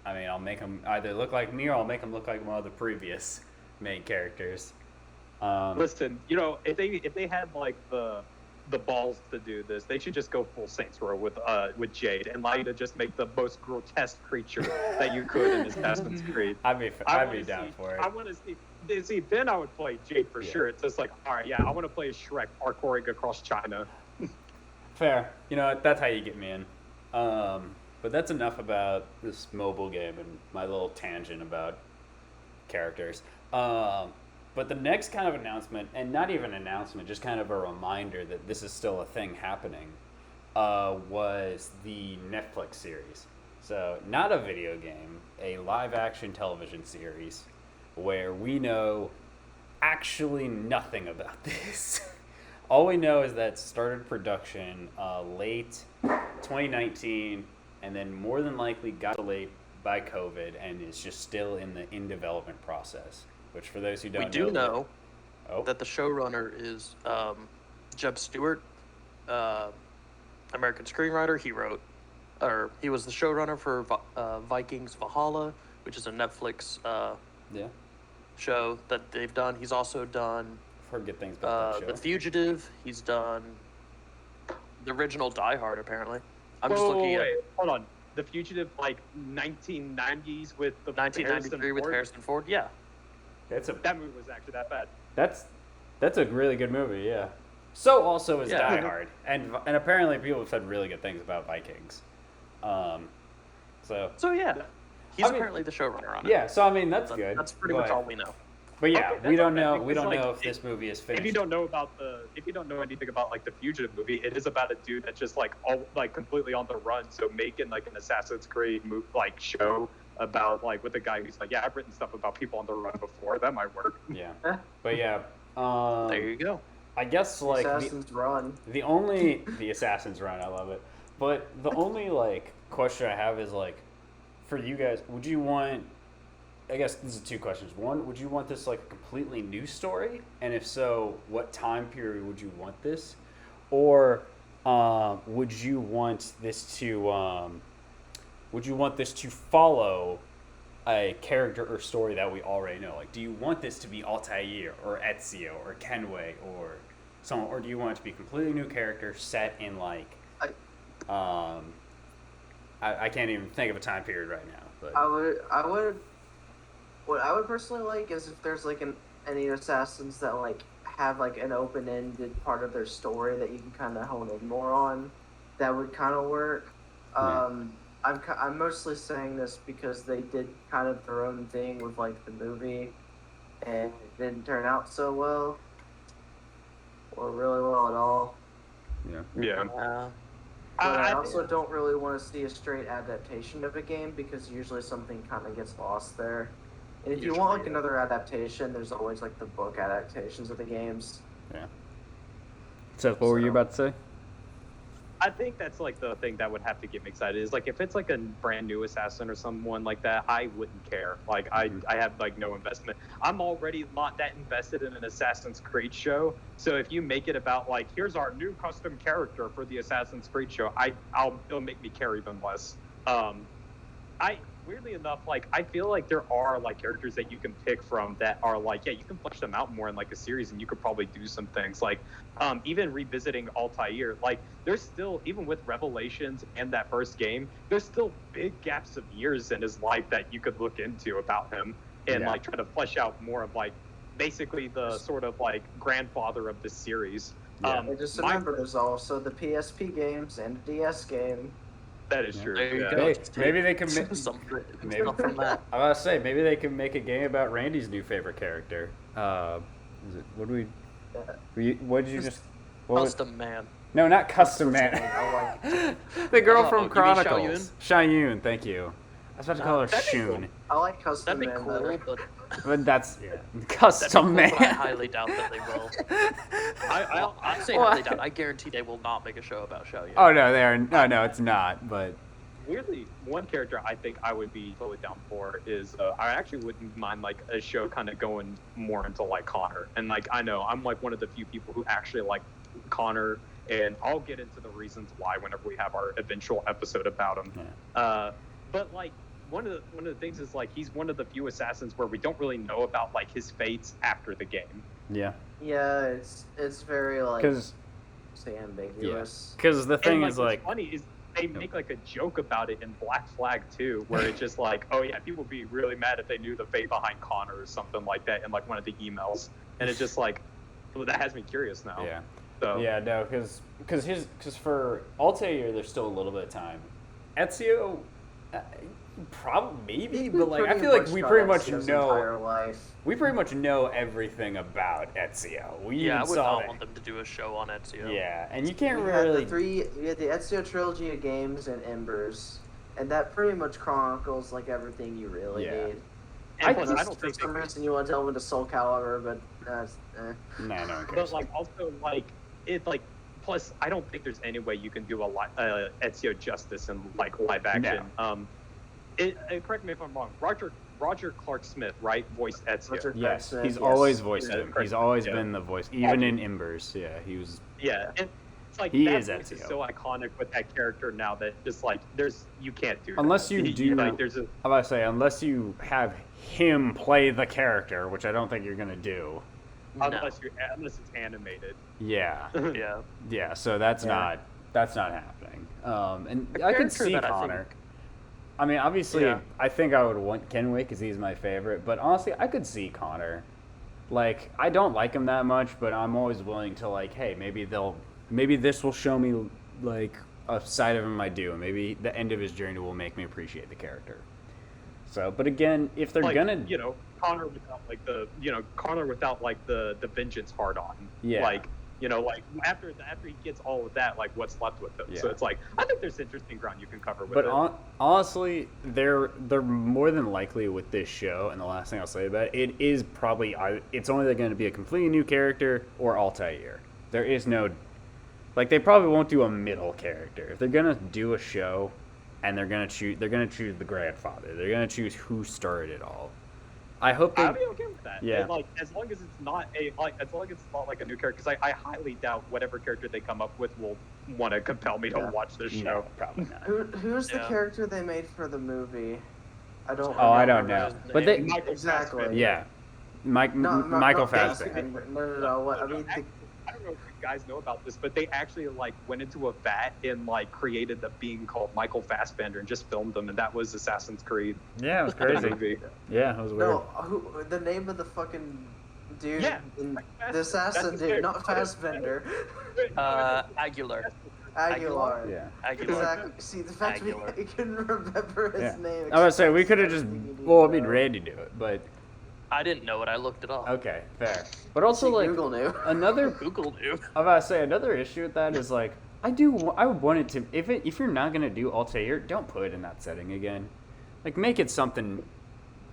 I'll make him either look like me or I'll make him look like one of the previous main characters. listen, you know, if they had like the balls to do this, they should just go full Saints Row with Jade and allow you to just make the most grotesque creature that you could in Assassin's Creed. I'd be down for it. I want to see. Then I would play Jade for sure. It's just like, all right, yeah, I want to play Shrek parkouring across China. Fair. You know, that's how you get me in. But that's enough about this mobile game and my little tangent about characters. But the next kind of announcement, and not even an announcement, just kind of a reminder that this is still a thing happening, was the Netflix series. So, not a video game, a live action television series where we know actually nothing about this. All we know is that it started production late 2019 and then more than likely got delayed by COVID and is just still in development process. Which, for those who don't We do know oh, that the showrunner is Jeb Stewart, American screenwriter. He was the showrunner for Vikings Valhalla, which is a Netflix yeah, show that they've done. He's also done I've heard good things about that show. The Fugitive. He's done the original Die Hard, apparently. I'm just Whoa, looking at wait, hold on. The Fugitive, like 1990s with the 1993 with Harrison Ford. Yeah. That movie was actually that bad. That's a really good movie, yeah. So also is Yeah. Die Hard, and apparently people have said really good things about Vikings. So yeah, he's apparently the showrunner on it. Yeah, so I mean that's good. That's pretty much all we know. But yeah, Okay, we that's don't know. okay, We don't because, know like, if this movie is finished. If you don't know anything about like the Fugitive movie, it is about a dude that's just like all like completely on the run. So making like an Assassin's Creed like show about like with a guy who's like, yeah, I've written stuff about people on the run before. That might work. Yeah, but yeah. There you go. I guess like Assassin's Run. the Assassin's Run. I love it. But the only like question I have is like, for you guys, would you want? I guess this is two questions. One, would you want this like a completely new story? And if so, what time period would you want this? Or would you want this to follow a character or story that we already know? Like, do you want this to be Altair or Ezio or Kenway or someone, or do you want it to be a completely new character set in like I can't even think of a time period right now. But What I would personally like is if there's like any assassins that like have like an open-ended part of their story that you can kind of hone in more on. That would kind of work. I'm mostly saying this because they did kind of their own thing with like the movie, and it didn't turn out so well, or really well at all. Yeah. But I also don't really want to see a straight adaptation of a game because usually something kind of gets lost there. And if you want like another adaptation, there's always like the book adaptations of the games. Yeah. Seth, what were you about to say? I think that's like the thing that would have to get me excited is like if it's like a brand new assassin or someone like that, I wouldn't care. Like I have like no investment. I'm already not that invested in an Assassin's Creed show. So if you make it about like here's our new custom character for the Assassin's Creed show, it'll make me care even less. Weirdly enough, like I feel like there are like characters that you can pick from that are like, yeah, you can flesh them out more in like a series, and you could probably do some things like, even revisiting Altair. Like, there's still, even with Revelations and that first game, there's still big gaps of years in his life that you could look into about him and like try to flesh out more of like basically the sort of like grandfather of this series. Yeah. Just remember, there's also the PSP games and the DS game. That is true. There you yeah. go. Hey, maybe they can make something maybe from that. I was say maybe they can make a game about Randy's new favorite character. Is it what do what did you just? What was, Custom Man. no, not custom man. I like The girl Oh, from you mean Chronicles. Shayun, thank you. I was about to call her that'd be cool. Shun, I like Custom That'd be Man cool, better. but but that's that'd be custom cool, man. but I highly doubt that they will. I say highly doubt. I guarantee they will not make a show about Xiao Yun. Oh no, they are. No, it's not. But Weirdly, one character I think I would be totally down for is I actually wouldn't mind like a show kind of going more into like Connor. And like I know I'm like one of the few people who actually like Connor, and I'll get into the reasons why whenever we have our eventual episode about him. Yeah. But like one of the things is like he's one of the few assassins where we don't really know about like his fates after the game. yeah, Yeah, it's very like because say ambiguous. the thing And, is what's like funny is they make like a joke about it in Black Flag too, where it's just like, oh yeah, people would be really mad if they knew the fate behind Connor or something like that in like one of the emails, and it's just like, well, that has me curious now. yeah. So Yeah, no, because for Altair, there's still a little bit of time. Ezio, Probably, maybe, He but like I pretty feel like much we got pretty much Ezio's entire know life. everything about Ezio. We Yeah, I even would saw not that. want them to do a show on Ezio. Yeah, and you can't We had really. we had the Ezio trilogy of games and Embers, and that pretty much chronicles like everything you really Yeah. need. And I plus, just- I don't For think some reason you want to delve into Soul Calibur, but Nah, no one But cares. like also like it like plus I don't think there's any way you can do a Ezio justice in like live action. Correct me if I'm wrong. Roger Clark Smith, right? Voiced Ezio. Roger- Yes, Smith, he's yes. always voiced Yeah, him. correct. He's always Yeah. been the voice, even in Embers. Yeah, he was. Yeah, and it's like He that is voice is Ezio. so iconic with that character now that just like you can't do Unless that. you do- like there's a I'm about to say, unless you have him play the character, which I don't think you're gonna do. No. unless it's animated. Yeah, Yeah. yeah. So that's Yeah. not happening. And A I could character see that I Connor. think- I mean, obviously, Yeah. I think I would want Kenway because he's my favorite. But honestly, I could see Connor. Like, I don't like him that much, but I'm always willing to like, hey, maybe this will show me like a side of him I do, and maybe the end of his journey will make me appreciate the character. So, but again, if they're Like, gonna, Connor without like the vengeance hard on. Yeah. Like like after he gets all of that, like what's left with him. So Yeah. it's like I think there's interesting ground you can cover with but it. honestly, they're more than likely with this show. And the last thing I'll say about it is probably it's only going to be a completely new character or Altair. There is no, like, they probably won't do a middle character. If they're gonna do a show, and they're gonna choose the grandfather. They're gonna choose who started it all. I hope they. I'd be okay with that. Yeah. And, like as long as it's not like a new character, because I highly doubt whatever character they come up with will want to compel me to Yeah. watch this show. No, probably not. who's the Yeah. character they made for the movie? I don't. Oh, I don't remember know. his But name. they, Michael Exactly. Fassbender. yeah, Michael not Fassbender. No. What I mean, I don't know if you guys know about this, but they actually like went into a vat and like created a being called Michael Fassbender and just filmed them, and that was Assassin's Creed. Yeah, it was the crazy. movie. Yeah, it was weird. no, the name of the fucking dude, Yeah, in, like the That's assassin his dude, character. not Fassbender, Aguilar. Aguilar. Yeah. Aguilar. Exactly. See, the fact Aguilar. we couldn't remember his Yeah. name. I was saying we could have just. Well, I mean, Randy. Randy do it, but I didn't know it. I looked it up. okay, fair. But also, like, Google knew. another. Google knew. I'm about to say another issue with that is like I would want it to if you're not gonna do Altair, don't put it in that setting again. Like, make it something.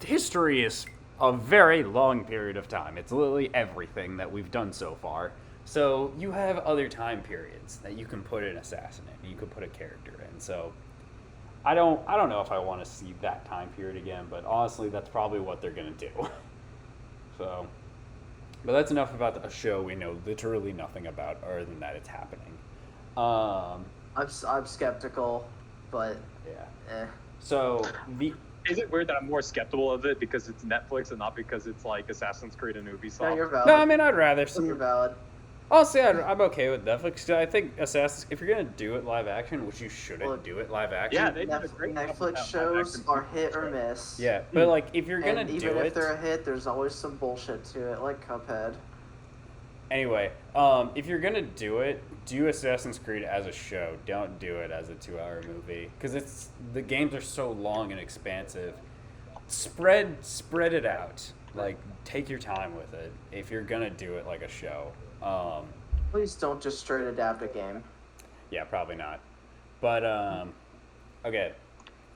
History is a very long period of time. It's literally everything that we've done so far. So you have other time periods that you can put an assassin in. You could put a character in. So I don't know if I want to see that time period again, but honestly, that's probably what they're gonna do. So, but that's enough about a show we know literally nothing about, other than that it's happening. I'm skeptical, but Yeah. eh. So the Is it weird that I'm more skeptical of it because it's Netflix and not because it's like Assassin's Creed and Ubisoft? No, you're valid. no, I mean I'd rather see. You're valid. Honestly, I'm okay with Netflix. I think Assassin's. If you're gonna do it live action, which you shouldn't Well, do it live action. Yeah, they did a great job with Netflix that shows live-action are hit or show. miss. Yeah, but like if you're gonna And do even it, if they're a hit, there's always some bullshit to it, like Cuphead. anyway, if you're gonna do it, do Assassin's Creed as a show. Don't do it as a 2-hour movie because the games are so long and expansive. Spread it out. Like, take your time with it if you're gonna do it like a show. Please don't just straight adapt a game. Yeah, probably not. But okay.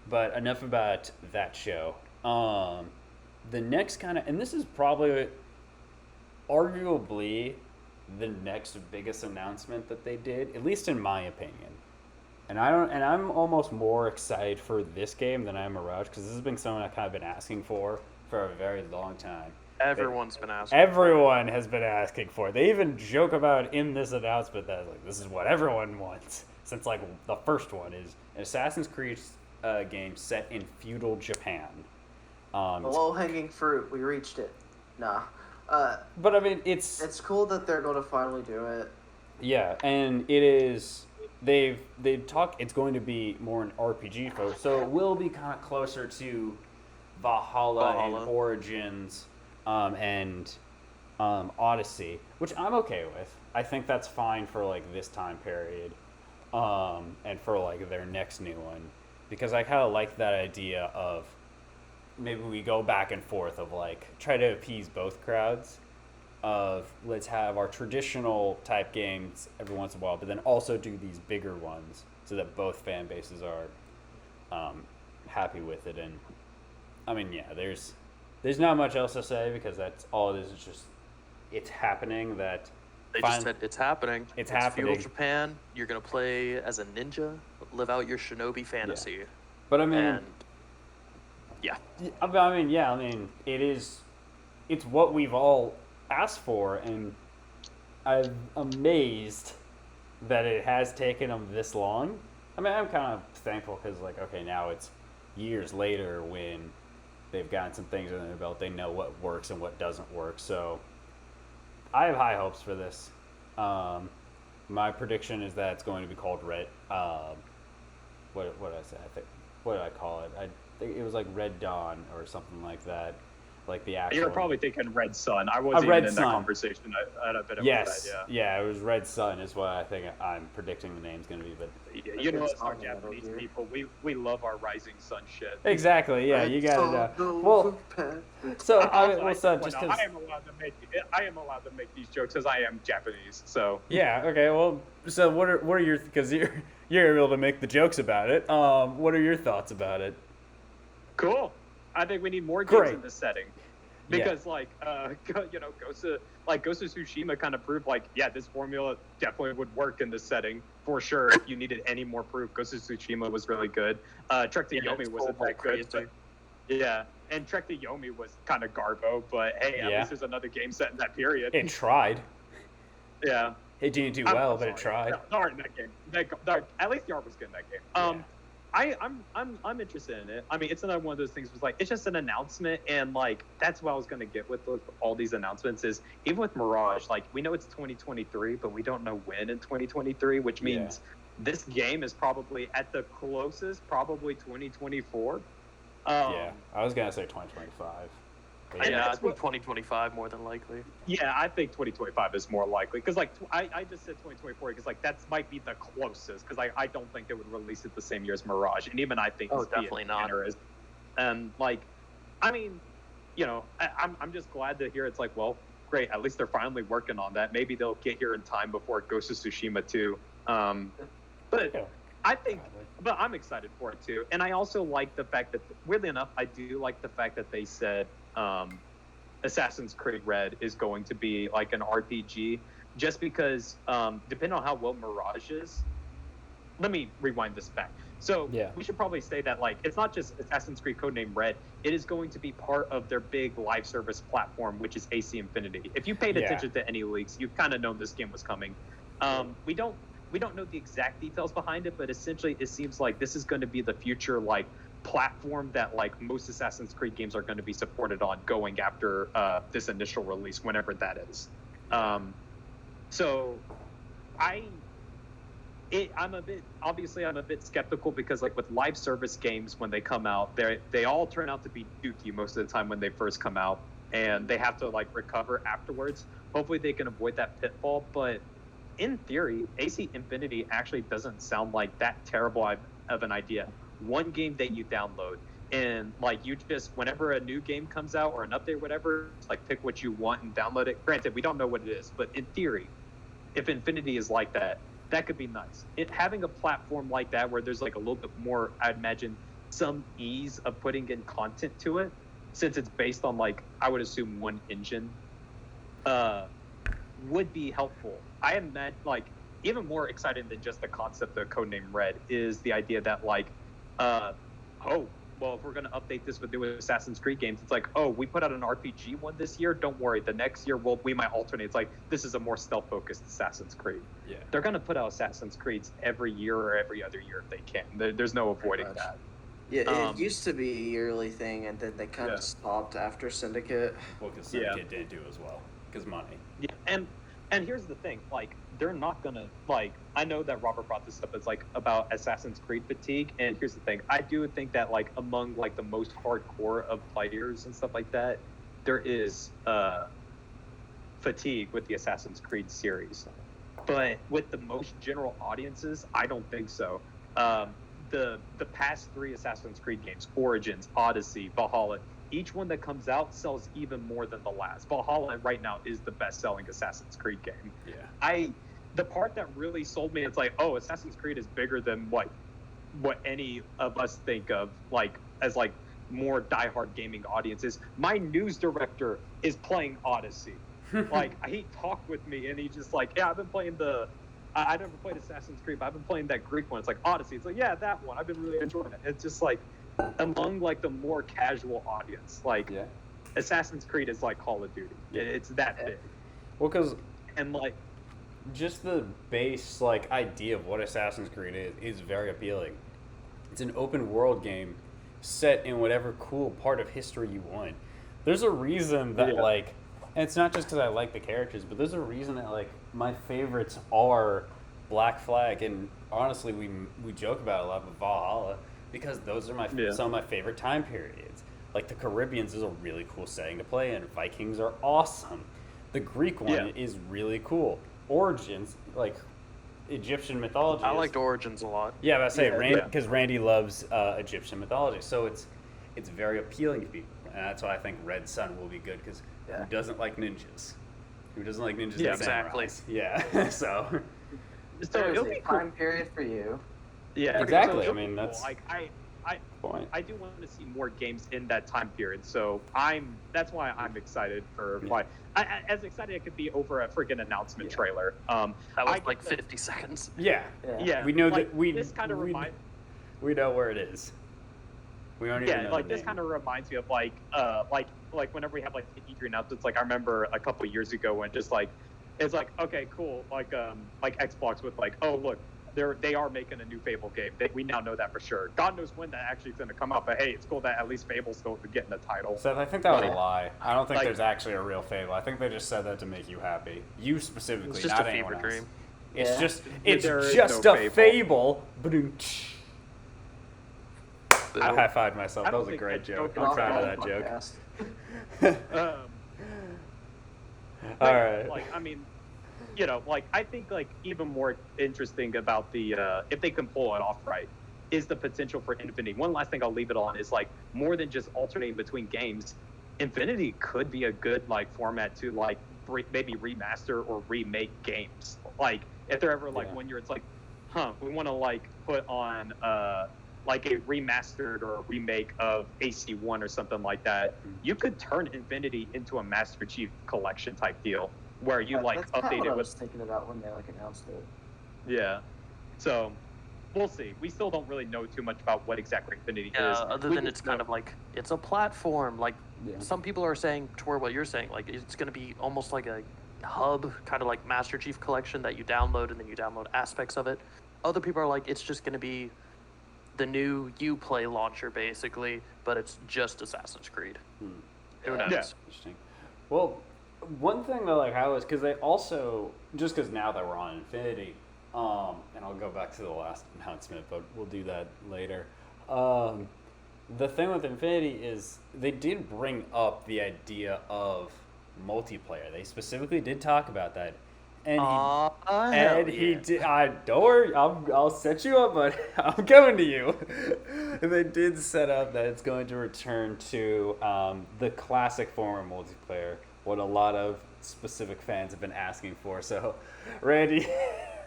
But enough about that show. The next kind of, and this is probably arguably the next biggest announcement that they did, at least in my opinion. And I'm almost more excited for this game than I am Mirage, because this has been something I've kind of been asking for a very long time. Everyone's been asking. Everyone has been asking for it. They even joke about in this announcement that like this is what everyone wants, since like the first one is an Assassin's Creed game set in feudal Japan. The low-hanging fruit, we reached it. Nah. But I mean, It's cool that they're going to finally do it. yeah, and it is. They've talked. It's going to be more an RPG focus, so it will be kind of closer to Valhalla and Origins, and Odyssey, which I'm okay with. I think that's fine for like this time period, and for like their next new one. because I kind of like that idea of maybe we go back and forth of like try to appease both crowds of let's have our traditional type games every once in a while, but then also do these bigger ones so that both fan bases are happy with it. And I mean, yeah, there's not much else to say because that's all it is. It's just it's happening. That They just said it's happening. It's Feudal happening. Japan. You're gonna play as a ninja, live out your shinobi fantasy, But I mean, and yeah, I mean, it's what we've all asked for, and I'm amazed that it has taken them this long. I mean, I'm kind of thankful because, like, okay, now it's years later when they've gotten some things under their belt. They know what works and what doesn't work. So I have high hopes for this. My prediction is that it's going to be called Red. What did I say? I think what did I call it? I think it was like Red Dawn or something like that. Like the actual. You're probably thinking Red Sun. I wasn't Red even in Sun. that conversation. I had a bit of Yes, that. yeah, it was Red Sun is what I think I'm predicting the name's going to be. But Yeah. You know, It's us, our on Metal Japanese Gear. people, we love our Rising Sun shit. exactly, yeah, you got it. Well, so I am allowed to make these jokes because I am Japanese. So yeah, okay. Well, so what are your because you're able to make the jokes about it. What are your thoughts about it? cool. I think we need more games Great. in this setting. Yeah. Because Ghost of Tsushima kind of proved like, yeah, this formula definitely would work in this setting for sure. If you needed any more proof, Ghost of Tsushima was really good. Trek to Yomi wasn't that good. But, yeah, and Trek to Yomi was kind of garbo, but hey, at Yeah. least there's another game set in that period. It tried. Yeah. It didn't do I'm well, but it sorry. tried. The art in that game. At least the art was good in that game. Yeah. I'm interested in it. I mean, it's another one of those things. Was like it's just an announcement, and like that's what I was gonna get with all these announcements. Is even with Mirage, like we know it's 2023, but we don't know when in 2023, which means this game is probably at the closest, probably 2024. Yeah, I was gonna say 2025. But And yeah, I that's think what- 2025 more than likely. Yeah, I think 2025 is more likely because, like, I just said 2024 because, like, that might be the closest because I don't think they would release it the same year as Mirage, and even I think Oh, it's definitely not. Is. And like, I mean, I'm just glad to hear it's like, well, great, at least they're finally working on that. Maybe they'll get here in time before it goes to Tsushima too. But Yeah. I think, but I'm excited for it too, and I also like the fact that, weirdly enough, I do like the fact that they said Assassin's Creed Red is going to be like an RPG, just because depending on how well Mirage is. Let me rewind this back. So Yeah. we should probably say that like it's not just Assassin's Creed codename Red. It is going to be part of their big live service platform, which is AC Infinity. If you paid Yeah. attention to any leaks, you've kind of known this game was coming. We don't know the exact details behind it, but essentially it seems like this is going to be the future like platform that like most Assassin's Creed games are going to be supported on going after this initial release, whenever that is. So I'm a bit skeptical because like with live service games when they come out, they all turn out to be dookie most of the time when they first come out, and they have to like recover afterwards. Hopefully they can avoid that pitfall, but in theory, AC Infinity actually doesn't sound like that terrible of an idea. One game that you download, and like you just whenever a new game comes out or an update or whatever, like pick what you want and download it. Granted, we don't know what it is, but in theory, if Infinity is like that, that could be nice. Having a platform like that where there's like a little bit more, I'd imagine, some ease of putting in content to it, since it's based on like I would assume one engine, would be helpful. I am like even more excited than just the concept of Codename Red is the idea that like, well, if we're going to update this with new Assassin's Creed games, it's like, oh, we put out an RPG one this year. Don't worry, the next year we might alternate. It's like this is a more stealth-focused Assassin's Creed. Yeah. They're going to put out Assassin's Creeds every year or every other year if they can. There's no avoiding much. that. Yeah, it used to be a yearly thing, and then they kind of Yeah. stopped after Syndicate. Well, because Yeah. Syndicate didn't do as well because money. Yeah, and here's the thing, like they're not gonna like. I know that Robert brought this up. It's like about Assassin's Creed fatigue, and here's the thing. I do think that like among like the most hardcore of players and stuff like that, there is fatigue with the Assassin's Creed series, but with the most general audiences, I don't think so. the past 3 Assassin's Creed games, Origins, Odyssey, Valhalla, each one that comes out sells even more than the last. Valhalla right now is the best-selling Assassin's Creed game. Yeah. The part that really sold me, it's like, oh, Assassin's Creed is bigger than what any of us think of as more diehard gaming audiences. My news director is playing Odyssey. He talked with me and he just yeah, I've been playing I never played Assassin's Creed, but I've been playing that Greek one. It's like Odyssey. It's like, yeah, that one. I've been really enjoying it. It's just among the more casual audience, yeah. Assassin's Creed is like Call of Duty. Yeah. It's that big. Well, because and just the base idea of what Assassin's Creed is very appealing. It's an open world game set in whatever cool part of history you want. There's a reason that and it's not just because I like the characters, but there's a reason that my favorites are Black Flag, and honestly we joke about it a lot with Valhalla because those are some of my favorite time periods. The Caribbeans is a really cool setting to play in. Vikings are awesome. The Greek one is really cool. Origins, Egyptian mythology. I liked Origins a lot. Yeah, I say because Randy loves Egyptian mythology, so it's very appealing to people, and that's why I think Red Sun will be good because who doesn't like ninjas? Who doesn't like ninjas? Yeah, and exactly. samurais? Yeah, so There's a time period for you. Yeah, exactly. So I mean, that's point. I do want to see more games in that time period, so that's why I'm excited for as excited I could be over a freaking announcement trailer. That was 50 seconds. Yeah. We know that this kind of reminds. We know where it is. We don't even know this kind of reminds me of whenever we have the E3 announcements. I remember a couple of years ago when just it's okay, cool, Xbox with oh look, they are making a new Fable game. We now know that for sure. God knows when that actually is going to come out, but hey, it's cool that at least Fable's still getting a title. Seth, I think that was a lie. I don't think there's actually a real Fable. I think they just said that to make you happy. You specifically, it's just not a anyone fever else. dream. It's just no a fable. I high-fived myself. That was a think great I joke. joke I'm proud of that joke. All right. I think even more interesting about the if they can pull it off right is the potential for Infinity. One last thing I'll leave it on is more than just alternating between games. Infinity could be a good format to maybe remaster or remake games. If they're ever 1 year, it's we want to put on a remastered or a remake of AC1 or something like that. You could turn Infinity into a Master Chief Collection type deal where you that's update what it I with. was thinking about when they announced it. Yeah. So we'll see. We still don't really know too much about what exactly Infinity Yeah, is. other than it's kind of it's a platform. Some people are saying toward what you're saying, it's going to be almost like a hub, kind of like Master Chief Collection that you download and then you download aspects of it. Other people are it's just going to be the new Uplay launcher basically, but it's just Assassin's Creed. Who knows? Yeah. Interesting. Well, one thing that I was because they also just because now that we're on Infinity, and I'll go back to the last announcement, but we'll do that later. The thing with Infinity is they did bring up the idea of multiplayer. They specifically did talk about that. And he did. Don't worry, I'll set you up, but I'm coming to you. And they did set up that it's going to return to the classic form of multiplayer, what a lot of specific fans have been asking for. So, Randy,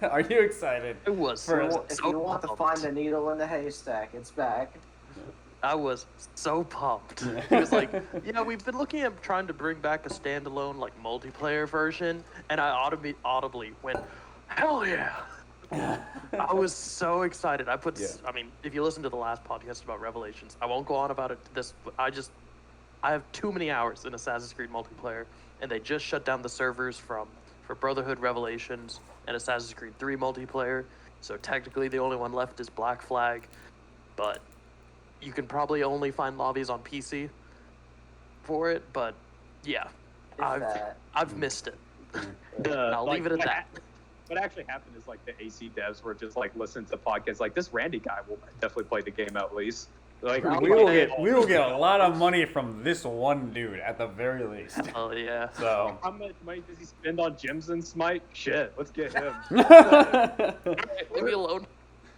are you excited? It was If you want to find a needle in the haystack, it's back. I was so pumped. He was we've been looking at trying to bring back a standalone multiplayer version, and I audibly went, hell yeah! I was so excited. I mean, if you listen to the last podcast about Revelations, I won't go on about it. I have too many hours in Assassin's Creed multiplayer, and they just shut down the servers for Brotherhood Revelations and Assassin's Creed 3 multiplayer. So technically, the only one left is Black Flag, but you can probably only find lobbies on PC for it, but yeah, I've missed it. I'll leave it at that. What actually happened is the AC devs were just listening to podcasts this Randy guy will definitely play the game at least. We will get a lot of money from this one dude at the very least. Oh yeah. So how much money does he spend on gyms and Smite? Shit, let's get him. Leave me alone.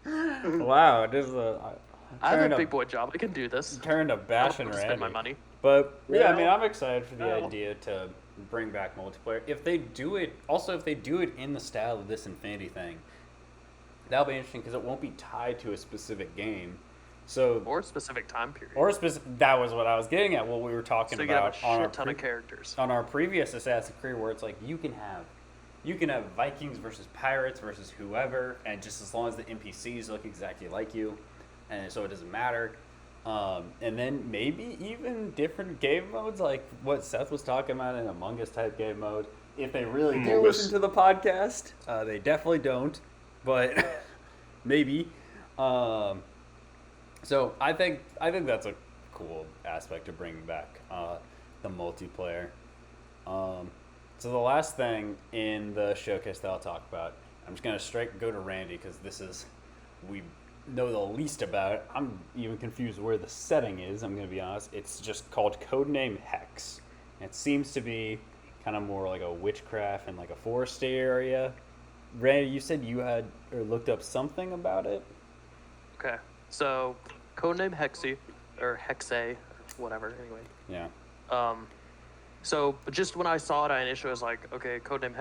Wow, this is I have a turned big boy job. I can do this. turned a I don't bash have and to spend my Randy. money. But yeah, I mean, Well, I'm excited for the well. idea to bring back multiplayer. If they do it, also if they do it in the style of this Infinity thing, that'll be interesting because it won't be tied to a specific game. So Or a specific time period. or specific. That was what I was getting at. What we were talking so you can have about a on our shit ton of characters. on our previous Assassin's Creed, where it's like you can have Vikings versus pirates versus whoever, and just as long as the NPCs look exactly like you, and so it doesn't matter. And then maybe even different game modes, like what Seth was talking about in Among Us type game mode. If they really do Among Us. listen to the podcast, they definitely don't, but maybe. So I think that's a cool aspect to bring back the multiplayer. So the last thing in the showcase that I'll talk about, I'm just gonna straight go to Randy because this is we know the least about it. I'm even confused where the setting is. I'm gonna be honest. It's just called Codename Hex. It seems to be kind of more like a witchcraft and like a foresty area. Randy, you said you had or looked up something about it. Okay. So, codename Hexy, or Hexe, or whatever, anyway. Yeah. So just when I saw it, I initially was like, okay, codename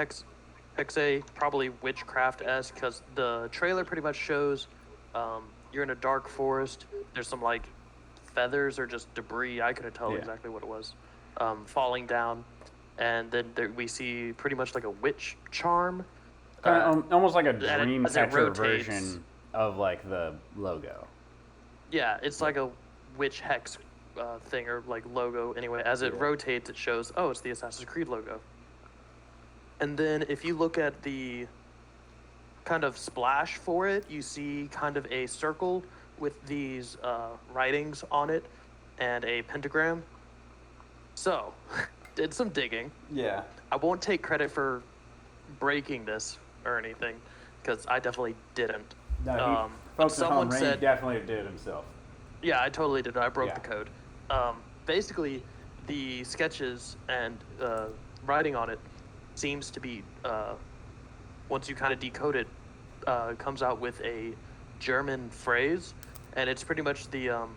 Hexe, probably witchcraft-esque, because the trailer pretty much shows you're in a dark forest. There's some, like, feathers or just debris, I couldn't tell Yeah. exactly what it was, falling down. And then we see pretty much like a witch charm. Almost like a as it Dreamcatcher rotates. version of like the logo. Yeah, it's like a witch hex thing or like logo. Anyway, as it rotates, it shows, oh, it's the Assassin's Creed logo. And then if you look at the kind of splash for it, you see kind of a circle with these writings on it and a pentagram. So, did some digging. Yeah. I won't take credit for breaking this or anything, because I definitely didn't. No, But folks at home, someone Randy said, definitely did it himself. yeah, I totally did. I broke Yeah. the code. Basically, the sketches and writing on it seems to be, once you kind of decode it, comes out with a German phrase, and it's pretty much the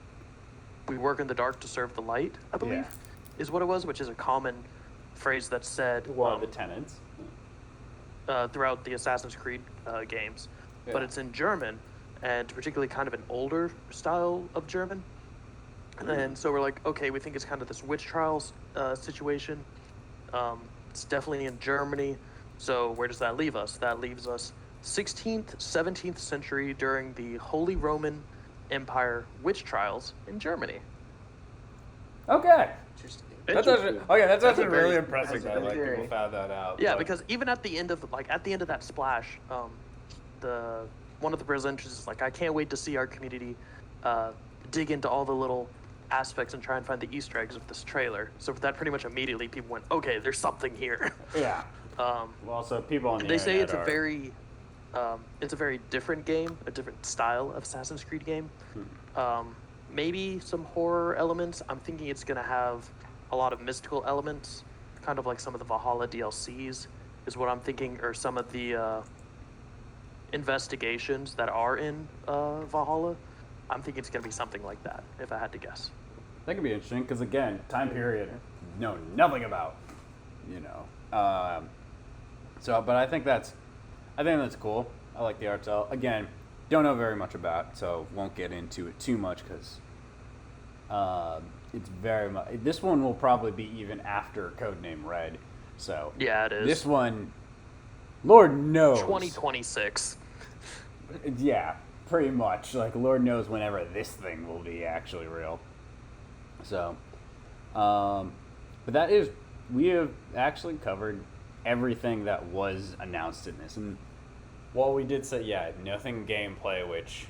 "we work in the dark to serve the light," I believe, is what it was, which is a common phrase that's said One of the tenants. throughout the Assassin's Creed games, but Yeah. it's in German, and particularly kind of an older style of German. And so we're like, okay, we think it's kind of this witch trials situation. It's definitely in Germany. So where does that leave us? That leaves us 16th, 17th century during the Holy Roman Empire witch trials in Germany. Okay. Interesting. That's actually, that's That's a actually really very- impressive that's a that like very- people found that out. Yeah, but- because even at the end of that splash, the one of the presenters is like, I can't wait to see our community dig into all the little aspects and try and find the Easter eggs of this trailer. So that pretty much immediately people went, okay, there's something here. Yeah. Well, so people on the They say internet it's a very different game, a different style of Assassin's Creed game. Maybe some horror elements. I'm thinking it's gonna have a lot of mystical elements, kind of like some of the Valhalla DLCs, is what I'm thinking, or some of the investigations that are in Valhalla. I'm thinking it's gonna be something like that, if I had to guess. That could be interesting because again, time period, know nothing about, But I think that's cool. I like the art style. Again, don't know very much about, so won't get into it too much because it's very much. This one will probably be even after Codename Red. So Yeah, it is. this one, Lord knows. 2026. Yeah, pretty much. Like, Lord knows whenever this thing will be actually real. So, but we have actually covered everything that was announced in this. And while we did say, nothing gameplay, which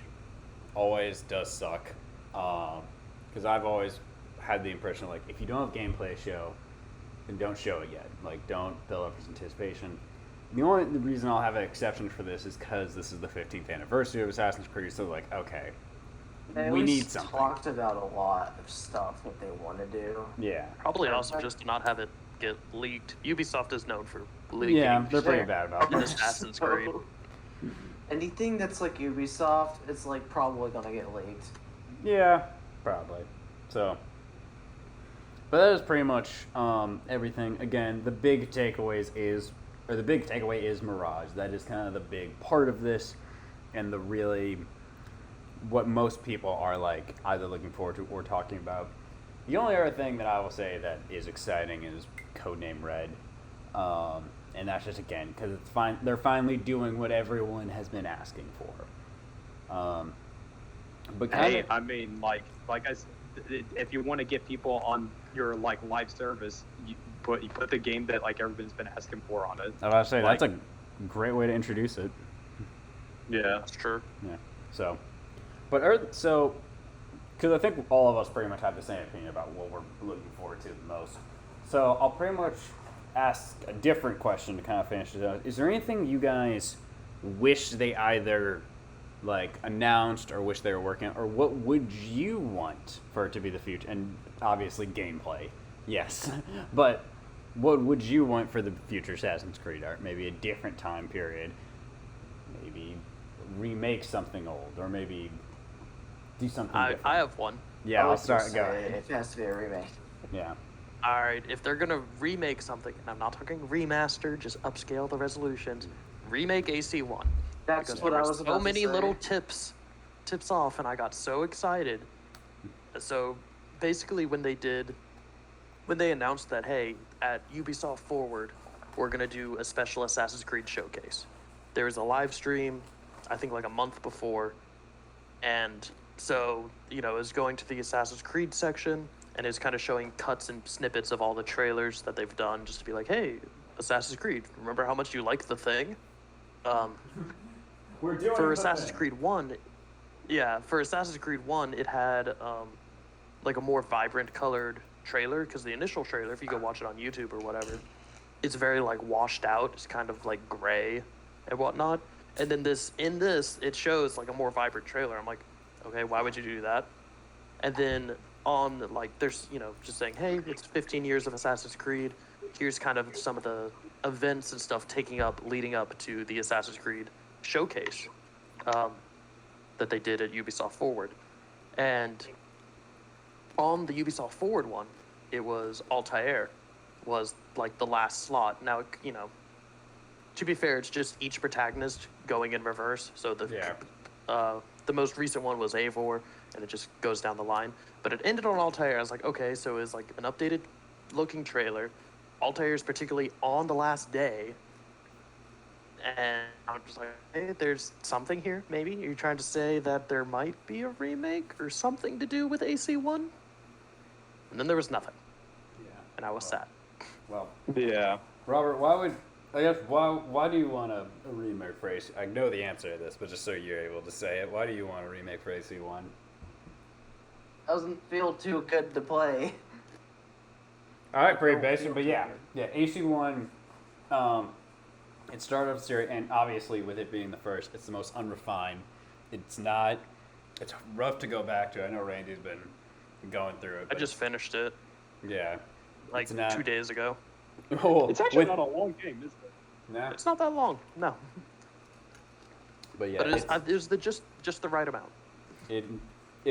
always does suck, because I've always had the impression, like, if you don't have gameplay to show, then don't show it yet. Like, don't build up anticipation. The only reason I'll have an exception for this is because this is the 15th anniversary of Assassin's Creed, so like, okay, They we at need least something. talked about a lot of stuff that they want to do. Yeah. Probably also just to not have it get leaked. Ubisoft is known for leaking Yeah, they're pretty Sure. bad about in it. Assassin's Creed. anything that's like Ubisoft, it's like probably gonna get leaked. Yeah, probably. So, but that is pretty much everything. Again, the big takeaway is Mirage. That is kind of the big part of this, and the really what most people are like either looking forward to or talking about. The only other thing that I will say that is exciting is Codename Red, and that's just again because it's fine. They're finally doing what everyone has been asking for. But Hey, I mean, like I said, if you want to get people on your like live service, you put the game that like everybody's been asking for on it. I was about to say Like- that's a great way to introduce it. Yeah. That's true. Yeah. So, because I think all of us pretty much have the same opinion about what we're looking forward to the most. So I'll pretty much ask a different question to kind of finish it out. Is there anything you guys wish they either like announced or wish they were working on, or what would you want for it to be the future? And obviously gameplay, yes, but what would you want for the future Assassin's Creed art? Maybe a different time period, maybe remake something old, or maybe do something different. I have one. Yeah, I I'll was gonna start. Go say ahead. It has to be a remake. Yeah. All right, if they're gonna remake something, and I'm not talking remaster, just upscale the resolutions. Remake AC1. That's Because what there I were was so about many to say. little tips off, and I got so excited. So basically, when they announced that, hey, at Ubisoft Forward, we're gonna do a special Assassin's Creed showcase. There was a live stream, I think like a month before, and so it was going to the Assassin's Creed section, and it's kind of showing cuts and snippets of all the trailers that they've done, just to be like, hey, Assassin's Creed, remember how much you liked the thing? We're doing For Assassin's Creed 1, for Assassin's Creed 1, it had like a more vibrant colored trailer, because the initial trailer, if you go watch it on YouTube or whatever, it's very like washed out. It's kind of like gray and whatnot. And then it shows like a more vibrant trailer. I'm like, okay, why would you do that? And then on like, there's, just saying, hey, it's 15 years of Assassin's Creed. Here's kind of some of the events and stuff leading up to the Assassin's Creed showcase that they did at Ubisoft Forward. And on the Ubisoft Forward one, it was Altair was like the last slot. Now, to be fair, it's just each protagonist going in reverse. So the most recent one was Eivor, and it just goes down the line. But it ended on Altair. I was like, okay, so it's like an updated looking trailer. Altair is particularly on the last day. And I'm just like, hey, there's something here, maybe? Are you trying to say that there might be a remake or something to do with AC1? And then there was nothing. Yeah. And I was sad. Well, Yeah. Robert, why do you want a remake for AC? I know the answer to this, but just so you're able to say it, why do you want a remake for AC1? Doesn't feel too good to play. All right, pretty basic, but yeah, AC1. It started off series, and obviously with it being the first, it's the most unrefined. It's rough to go back to. I know Randy's been going through it. I But just finished it yeah, like it's not, 2 days ago. Oh, It's actually not a long game, is it? Nah, It's not that long, no. but yeah, But it was just the right amount. it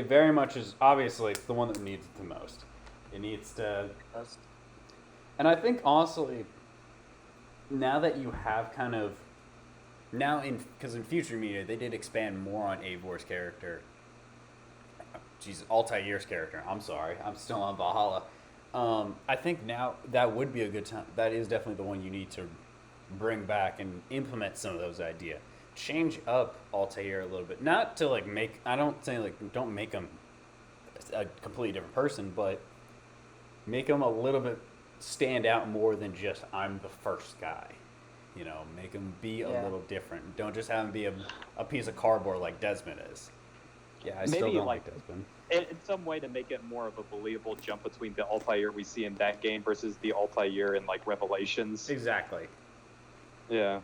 very much is. Obviously, it's the one that needs it the most. It needs to, and I think honestly, now that you have kind of because in future media they did expand more on Eivor's character. Altair's character. I'm sorry, I'm still on Valhalla. I think now that would be a good time. That is definitely the one you need to bring back and implement some of those ideas. Change up Altair a little bit. Not to like make. I don't say like don't make him a completely different person, but make him a little bit stand out more than just I'm the first guy. Make him be a little different. Don't just have him be a piece of cardboard like Desmond is. Yeah, I still Maybe, don't like, like Desmond. In some way to make it more of a believable jump between the Altair we see in that game versus the Altair in like Revelations. Exactly. Yeah.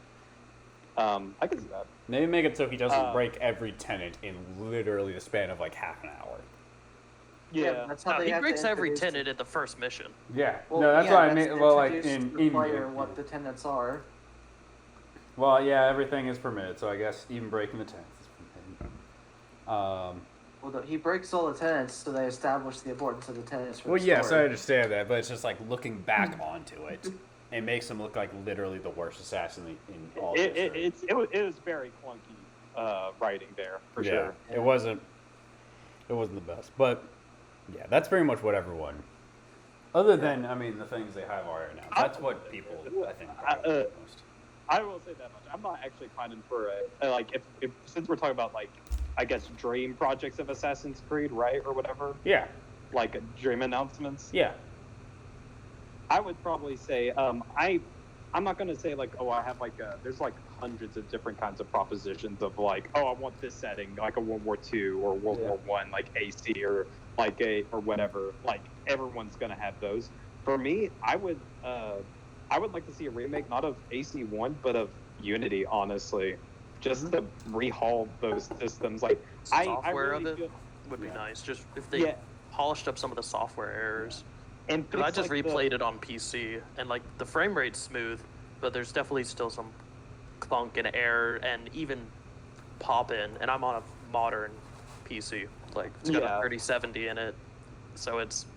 I can see that. Maybe make it so he doesn't break every tenant in literally the span of like half an hour. Yeah. That's how No, they he have breaks to every introduce tenant at the first mission. Yeah. Well, no, that's yeah, what I that's mean. to Well, like introduce in the player game. what the tenants are. Well, yeah, everything is permitted, so I guess even breaking the tenants is permitted. Well, he breaks all the tenants, so they establish the importance of the tenants for Well, the yes, I story. understand that, but it's just like looking back onto it. It makes him look like literally the worst assassin in all history. It was very clunky writing there for sure. Yeah. It wasn't the best, but yeah, that's pretty much what everyone. Other than, I mean, the things they have already announced. That's what people, I think, probably most. I will say that much. I'm not actually pining for like if since we're talking about like I guess dream projects of Assassin's Creed, right, or whatever. Yeah. Like dream announcements. Yeah. I would probably say I'm not gonna say like I have like there's like hundreds of different kinds of propositions of like I want this setting like a World War II or World War One like AC or like or whatever, like everyone's gonna have those. For me, I would like to see a remake not of AC1 but of Unity, honestly, just to rehaul those systems. Like Software I really of it feel, would be nice, just if they polished up some of the software errors. and Because I just like replayed it on PC, and like the frame rate's smooth, but there's definitely still some clunk and error and even pop in. And I'm on a modern PC, like it's got a 3070 in it, so it's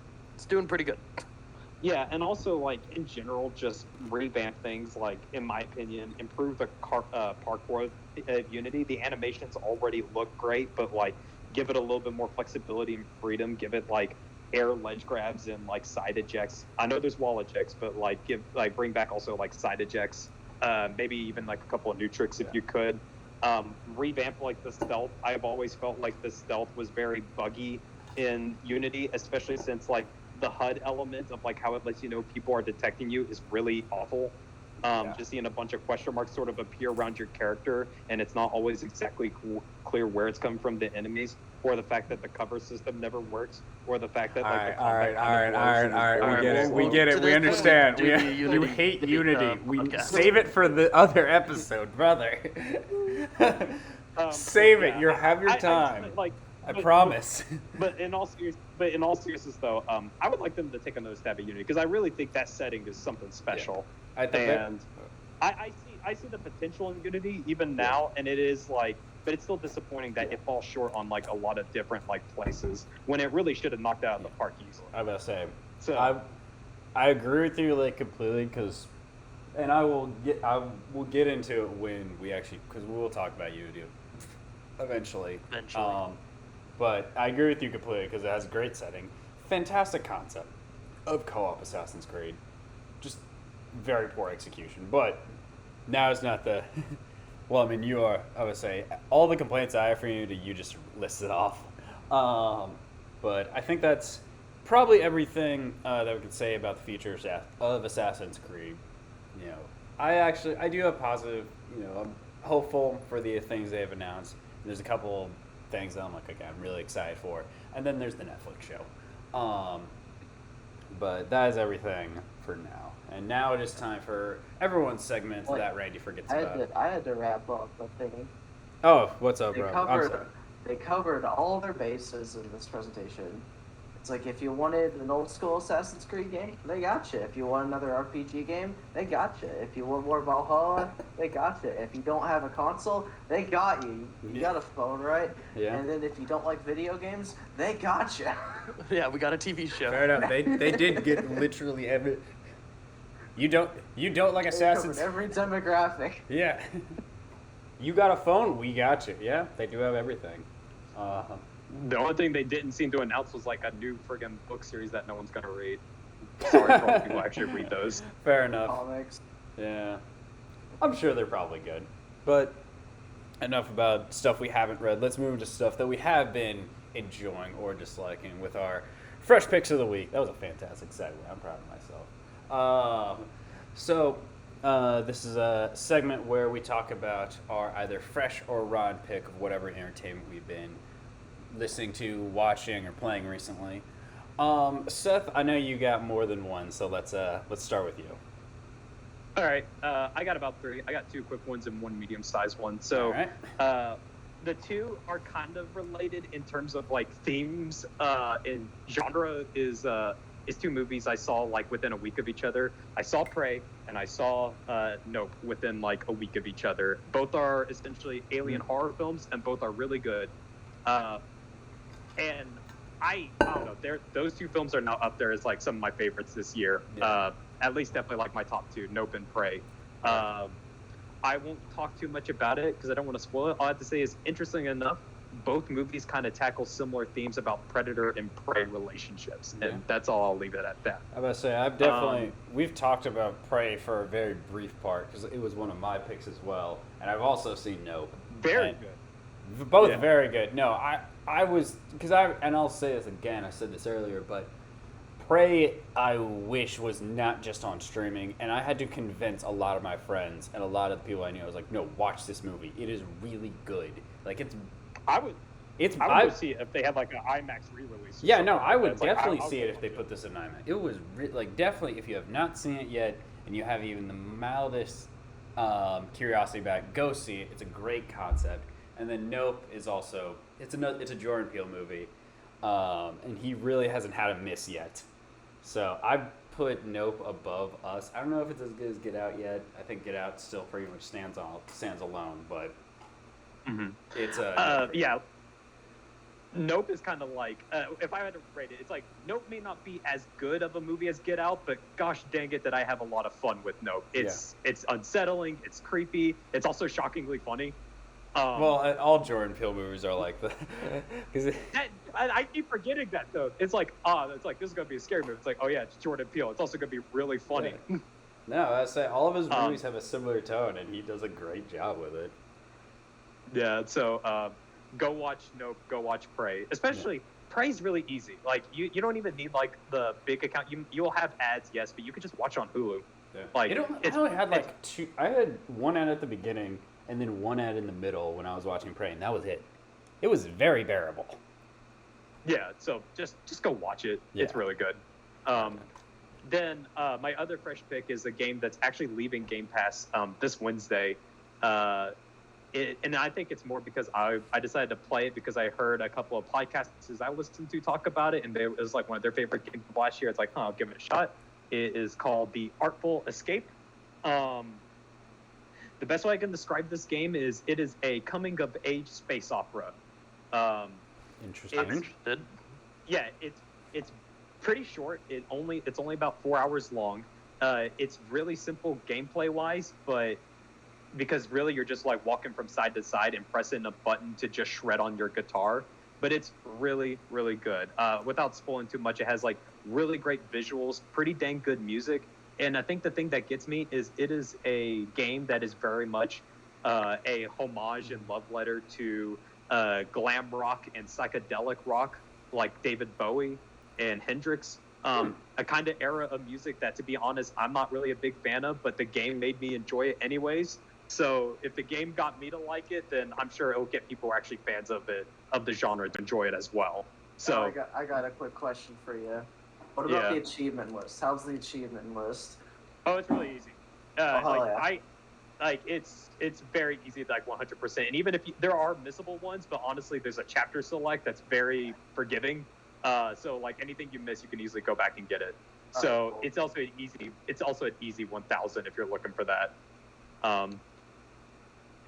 doing pretty good. Yeah, and also like in general, just revamp things. Like in my opinion, improve the parkour of Unity. The animations already look great, but like give it a little bit more flexibility and freedom. Give it like air ledge grabs and like side ejects. I know there's wall ejects, but like bring back also like side ejects. Maybe even like a couple of new tricks if you could. Revamp like the stealth. I've always felt like the stealth was very buggy in Unity, especially since like the HUD element of like how it lets you know people are detecting you is really awful. Just seeing a bunch of question marks sort of appear around your character, and it's not always exactly clear where it's coming from the enemies, or the fact that the cover system never works, or the fact that like All right. We get it. We understand. You hate Unity. Save it for the other episode, brother. Save it. You have your time. I promise. But in all seriousness, though, I would like them to take another stab at Unity because I really think that setting is something special. I think and I see the potential in Unity even now, and it is like, but it's still disappointing that it falls short on like a lot of different like places when it really should have knocked out of the park easily. I was gonna say, So I agree with you like completely and I will get into it when we actually because we will talk about Unity eventually. But I agree with you completely because it has a great setting, fantastic concept of co-op Assassin's Creed, just very poor execution. But now it's not the. Well, I mean, I would say all the complaints I have for Unity, you just listed off. But I think that's probably everything that we could say about the future of Assassin's Creed. You know, I do have positive. You know, I'm hopeful for the things they have announced. There's a couple things that I'm like, okay, I'm really excited for. And then there's the Netflix show. But that is everything for now. And now it is time for everyone's segment that Randy forgets about. I had to wrap up the thing. Oh, what's up, bro? I'm sorry. They covered all their bases in this presentation. It's like if you wanted an old school Assassin's Creed game, they got you. If you want another RPG game, they got you. If you want more Valhalla, they got you. If you don't have a console, they got you. You got a phone, right? Yeah. And then if you don't like video games, they got you. Yeah, we got a TV show. Fair enough. They did get literally every. You don't like Assassin's. Every demographic. Yeah. You got a phone, we got you. Yeah, they do have everything. The only thing they didn't seem to announce was like a new friggin' book series that no one's gonna read. Sorry for all people who actually read those. Fair enough. Comics. Yeah. I'm sure they're probably good. But enough about stuff we haven't read. Let's move to stuff that we have been enjoying or disliking with our fresh picks of the week. That was a fantastic segue. I'm proud of myself. This is a segment where we talk about our either fresh or raw pick of whatever entertainment we've been listening to, watching, or playing recently. Seth, I know you got more than one, so let's start with you. All right, I got about 3. I got 2 quick ones and 1 medium-sized one. So, the 2 are kind of related in terms of like themes. In genre is is two movies I saw like within a week of each other. I saw Prey and I saw Nope within like a week of each other. Both are essentially alien horror films, and both are really good. And I don't know, those two films are now up there as like some of my favorites this year. Yeah. At least definitely like my top two, Nope and Prey. I won't talk too much about it because I don't want to spoil it. All I have to say is, interesting enough, both movies kind of tackle similar themes about predator and prey relationships, and that's all. I'll leave it at that. I was about to say, I've definitely we've talked about Prey for a very brief part because it was one of my picks as well, and I've also seen Nope. Very good. Both very good. No, I was and I'll say this again. I said this earlier, but Prey, I wish was not just on streaming, and I had to convince a lot of my friends and a lot of the people I knew. I was like, no, watch this movie. It is really good. Like I would go see it if they had like an IMAX re-release. Yeah, no, I would like, definitely I'll see it if they put this in IMAX. It was like definitely, if you have not seen it yet and you have even the mildest curiosity about it, go see it. It's a great concept. And then Nope is also it's a Jordan Peele movie, and he really hasn't had a miss yet. So I put Nope above Us. I don't know if it's as good as Get Out yet. I think Get Out still pretty much stands alone, but it's yeah. Nope is kind of like, if I had to rate it, it's like Nope may not be as good of a movie as Get Out, but gosh dang it, that I have a lot of fun with Nope. It's unsettling, it's creepy, it's also shockingly funny. Well, all Jordan Peele movies are like that. I keep forgetting that though. It's like, this is gonna be a scary movie. It's like, oh yeah, it's Jordan Peele. It's also gonna be really funny. Yeah. No, I say all of his movies have a similar tone, and he does a great job with it. Yeah, so go watch Nope, go watch Prey. Especially Prey's really easy. Like you don't even need like the big account. You'll have ads, yes, but you can just watch on Hulu. Yeah. Like I only had like two. I had one ad at the beginning and then one ad in the middle when I was watching Prey, and that was it. It was very bearable. Yeah, so just go watch it. Yeah. It's really good. Then my other fresh pick is a game that's actually leaving Game Pass this Wednesday. And I think it's more because I decided to play it because I heard a couple of podcasts I listened to talk about it, and it was like one of their favorite games of last year. It's like, I'll give it a shot. It is called The Artful Escape. The best way I can describe this game is it is a coming-of-age space opera. Interesting. Yeah, it's pretty short. It's only about 4 hours long. It's really simple gameplay-wise, but because really you're just like walking from side to side and pressing a button to just shred on your guitar. But it's really, really good. Without spoiling too much, it has like really great visuals, pretty dang good music. And I think the thing that gets me is it is a game that is very much a homage and love letter to glam rock and psychedelic rock, like David Bowie and Hendrix. A kind of era of music that, to be honest, I'm not really a big fan of, but the game made me enjoy it anyways. So if the game got me to like it, then I'm sure it'll get people who are actually fans of the genre to enjoy it as well. So I got a quick question for you. What about the achievement list? How's the achievement list? Oh, it's really easy. It's very easy, like 100%. And even if there are missable ones, but honestly, there's a chapter select that's very forgiving. So like anything you miss, you can easily go back and get it. So cool. It's also an easy 1,000 if you're looking for that.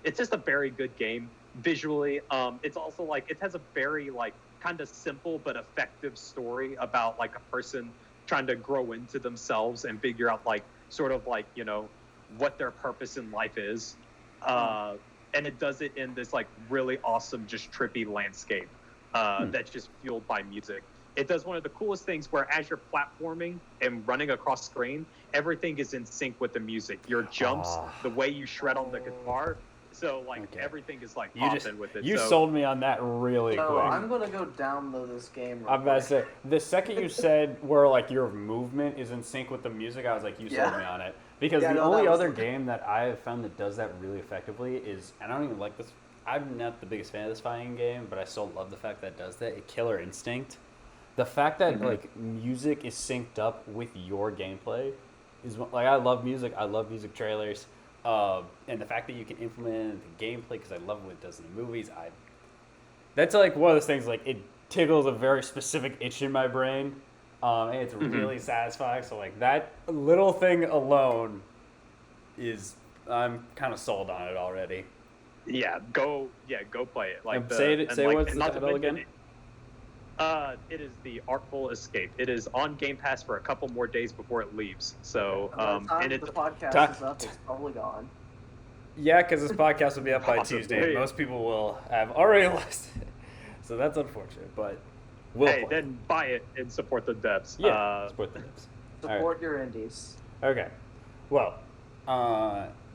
It's just a very good game visually. It's also like it has a very like kind of simple but effective story about like a person trying to grow into themselves and figure out like sort of like, you know, what their purpose in life is. And it does it in this like really awesome, just trippy landscape that's just fueled by music. It does one of the coolest things where as you're platforming and running across screen, everything is in sync with the music. Your jumps, the way you shred on the guitar. So like everything is like popping with it. You sold me on that really quick. I'm gonna go download this game. I'm about to say the second you said where like your movement is in sync with the music, I was like, you sold me on it. Because the only other game that I have found that does that really effectively is, and I don't even like this. I'm not the biggest fan of this fighting game, but I still love the fact that it does that. Killer Instinct. The fact that like music is synced up with your gameplay is like, I love music. I love music trailers. And the fact that you can implement it into gameplay, because I love what it does in the movies. That's like one of those things, like it tickles a very specific itch in my brain. And it's really satisfying. So like that little thing alone is, I'm kind of sold on it already. Yeah, go play it. Like Say what's the title again? It is The Artful Escape. It is on Game Pass for a couple more days before it leaves. So By the time and the podcast is up, it's probably gone. Yeah, because this podcast will be up by Possibly. Tuesday. Most people will have already lost it. So that's unfortunate, but we'll play. Then buy it and support the devs. Yeah, support the devs. Support your indies. Okay. Well,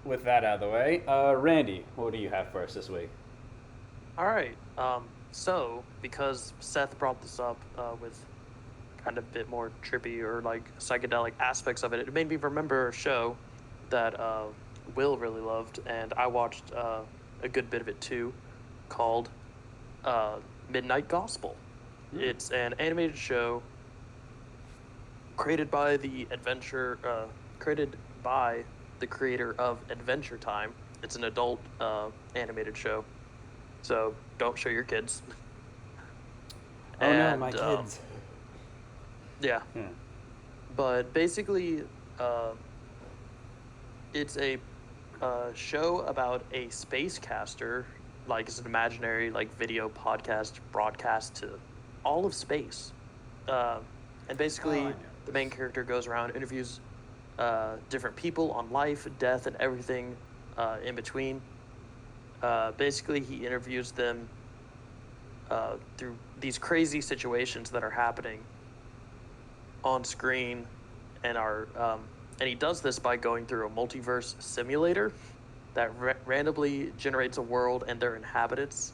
with that out of the way, Randy, what do you have for us this week? All right. So, because Seth brought this up with kind of a bit more trippy or like psychedelic aspects of it, it made me remember a show that Will really loved, and I watched a good bit of it too, called Midnight Gospel. It's an animated show created by the creator of Adventure Time. It's an adult animated show, so don't show your kids. Oh no, my kids. Yeah. But basically, it's a show about a spacecaster. Like, it's an imaginary like video podcast broadcast to all of space, and basically the main character goes around, interviews different people on life, death, and everything in between. Basically, he interviews them through these crazy situations that are happening on screen, and he does this by going through a multiverse simulator that randomly generates a world and their inhabitants.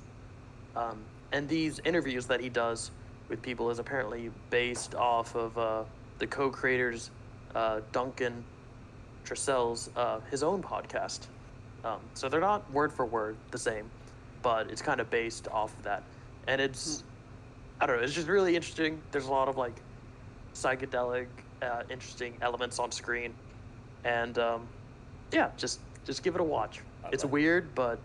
And these interviews that he does with people is apparently based off of the co-creators Duncan Trussell's his own podcast. So they're not word for word the same, but it's kind of based off of that. And it's, I don't know, it's just really interesting. There's a lot of like psychedelic, interesting elements on screen. And yeah, just give it a watch. It's weird, but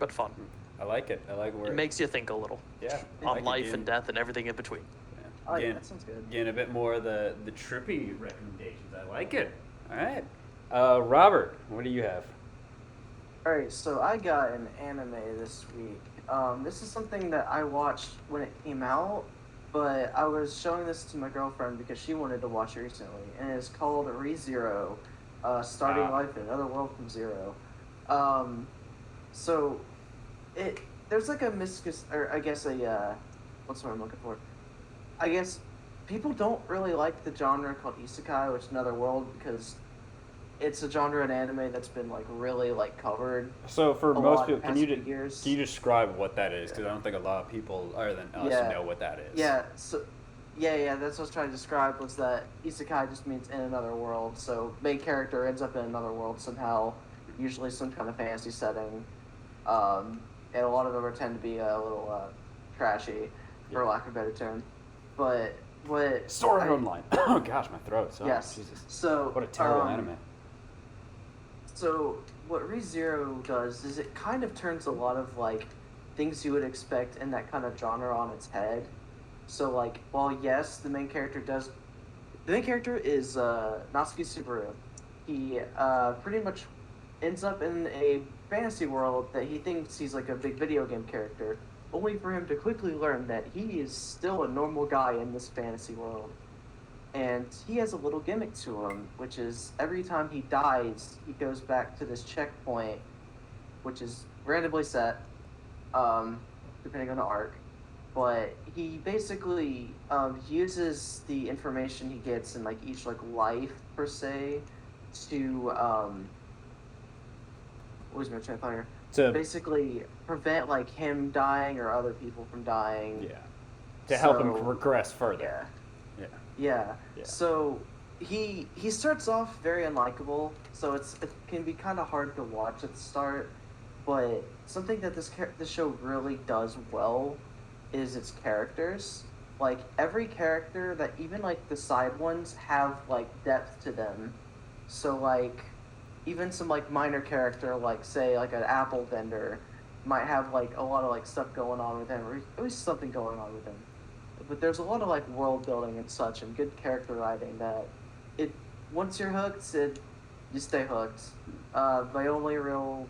fun. I like it. I like where it makes you think a little. Yeah. On life and death and everything in between. Yeah. Oh, yeah, that sounds good. Getting a bit more of the trippy recommendations. I like it. All right. Robert, what do you have? Alright, so I got an anime this week. This is something that I watched when it came out, but I was showing this to my girlfriend because she wanted to watch it recently, and it's called ReZero, Starting Life in Another World from Zero. So there's like a what's the word I'm looking for? I guess people don't really like the genre called isekai, which is another world, because it's a genre in anime that's been like really like covered. So for most people, can you years. describe what that is? Because I don't think a lot of people other than us know what that is. Yeah. So yeah. That's what I was trying to describe, was that isekai just means in another world. So main character ends up in another world somehow, usually some kind of fantasy setting, and a lot of them tend to be a little trashy, for lack of a better term. But what Sword Art Online. Oh gosh, my throat. So, yes. Jesus. So what a terrible anime. So what ReZero does is it kind of turns a lot of like things you would expect in that kind of genre on its head. So like, while yes, the main character is Natsuki Subaru. He pretty much ends up in a fantasy world that he thinks he's like a big video game character, only for him to quickly learn that he is still a normal guy in this fantasy world. And he has a little gimmick to him, which is every time he dies, he goes back to this checkpoint, which is randomly set, depending on the arc. But he basically uses the information he gets in like each like life per se to what was my train of thought here? To basically prevent like him dying or other people from dying. Yeah. To help him progress further. Yeah. Yeah. So he starts off very unlikable, so it can be kind of hard to watch at the start. But something that this show really does well is its characters. Like every character, that even like the side ones, have like depth to them. So like even some like minor character, like say like an apple vendor, might have like a lot of like stuff going on with him, or at least something going on with him. but there's a lot of like world building and such, and good character writing that it once you're hooked, you stay hooked. My only real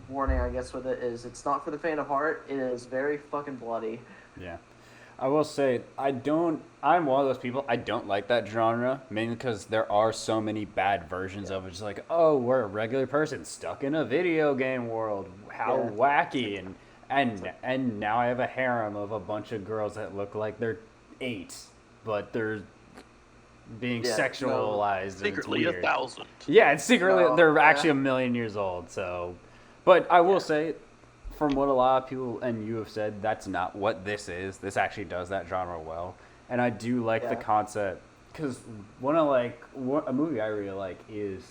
warning, I guess, with it is it's not for the faint of heart. It is very fucking bloody. Yeah. I will say, I'm one of those people, I don't like that genre, mainly because there are so many bad versions of it. It's like, oh, we're a regular person stuck in a video game world. How wacky. And now I have a harem of a bunch of girls that look like they're 8, but they're being sexualized. Secretly 1,000. Yeah, and secretly they're actually 1,000,000 years old, so. But I will say, from what a lot of people and you have said, that's not what this is. This actually does that genre well, and I do like the concept because a movie I really like is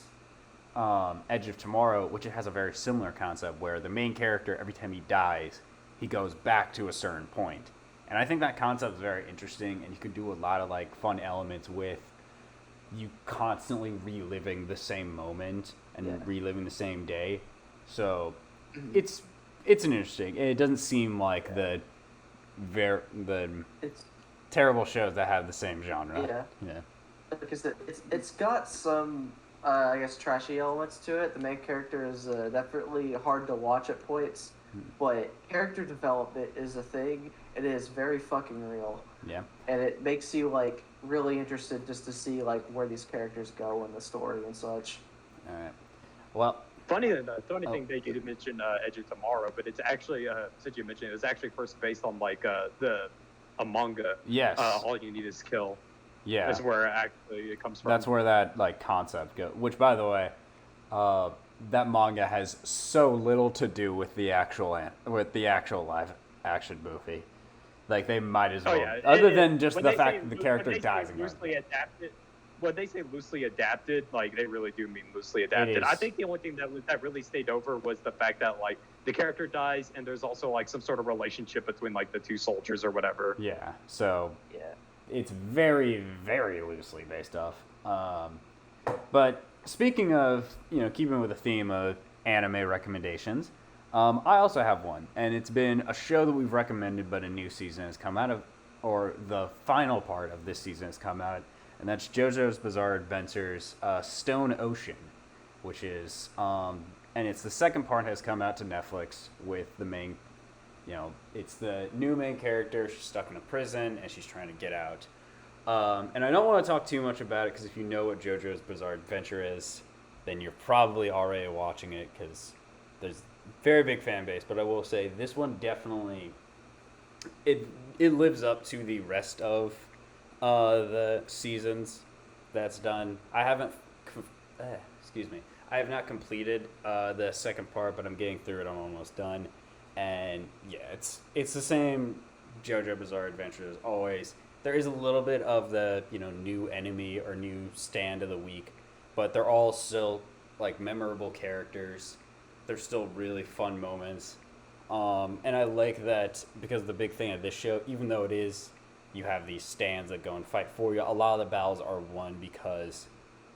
Edge of Tomorrow, which has a very similar concept where the main character, every time he dies, he goes back to a certain point, and I think that concept is very interesting, and you could do a lot of like fun elements with you constantly reliving the same moment and reliving the same day. So it's an interesting. It doesn't seem like the terrible shows that have the same genre. Yeah. Because it's got some I guess trashy elements to it. The main character is definitely hard to watch at points, but character development is a thing. It is very fucking real. Yeah. And it makes you like really interested just to see like where these characters go in the story and such. All right. Well. Funny thing that you did mention Edge of Tomorrow, but it's actually since you mentioned it, it's actually first based on like a manga. Yes. All you need is kill. Yeah. That's where actually it comes from. That's where that like concept goes. Which, by the way, that manga has so little to do with the actual live action movie. Like they might as well, other than just the fact that the character dies again. Loosely adapted. When they say loosely adapted, like they really do mean loosely adapted. I think the only thing that really stayed over was the fact that like the character dies and there's also like some sort of relationship between like the two soldiers or whatever. Yeah. So it's very, very loosely based off. But speaking of keeping with the theme of anime recommendations, I also have one, and it's been a show that we've recommended, but a new season has come out of, or the final part of this season has come out. And that's JoJo's Bizarre Adventures Stone Ocean, which is, and it's the second part has come out to Netflix with the main, it's the new main character. She's stuck in a prison and she's trying to get out. And I don't want to talk too much about it because if you know what JoJo's Bizarre Adventure is, then you're probably already watching it because there's a very big fan base. But I will say this one definitely, it lives up to the rest of the seasons that's done. I haven't I have not completed the second part, but I'm getting through it. I'm almost done, and it's the same JoJo Bizarre Adventure as always. There is a little bit of the new enemy or new stand of the week, but they're all still like memorable characters. They're still really fun moments, and I like that because the big thing of this show, even though it is you have these stands that go and fight for you, a lot of the battles are won because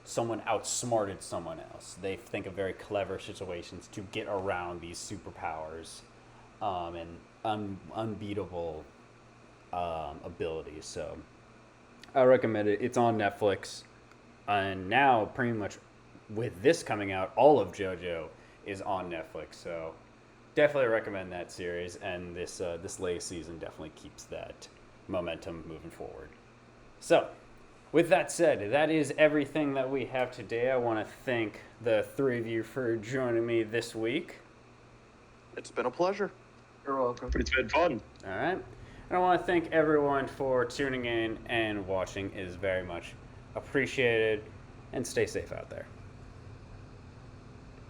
someone outsmarted someone else. They think of very clever situations to get around these superpowers and unbeatable abilities. So I recommend it. It's on Netflix, and now pretty much with this coming out, all of JoJo is on Netflix. So definitely recommend that series, and this latest season definitely keeps that momentum moving forward. So, with that said, that is everything that we have today. I want to thank the three of you for joining me this week. It's been a pleasure. You're welcome. It's been fun. All right. And I want to thank everyone for tuning in and watching. It is very much appreciated. And stay safe out there.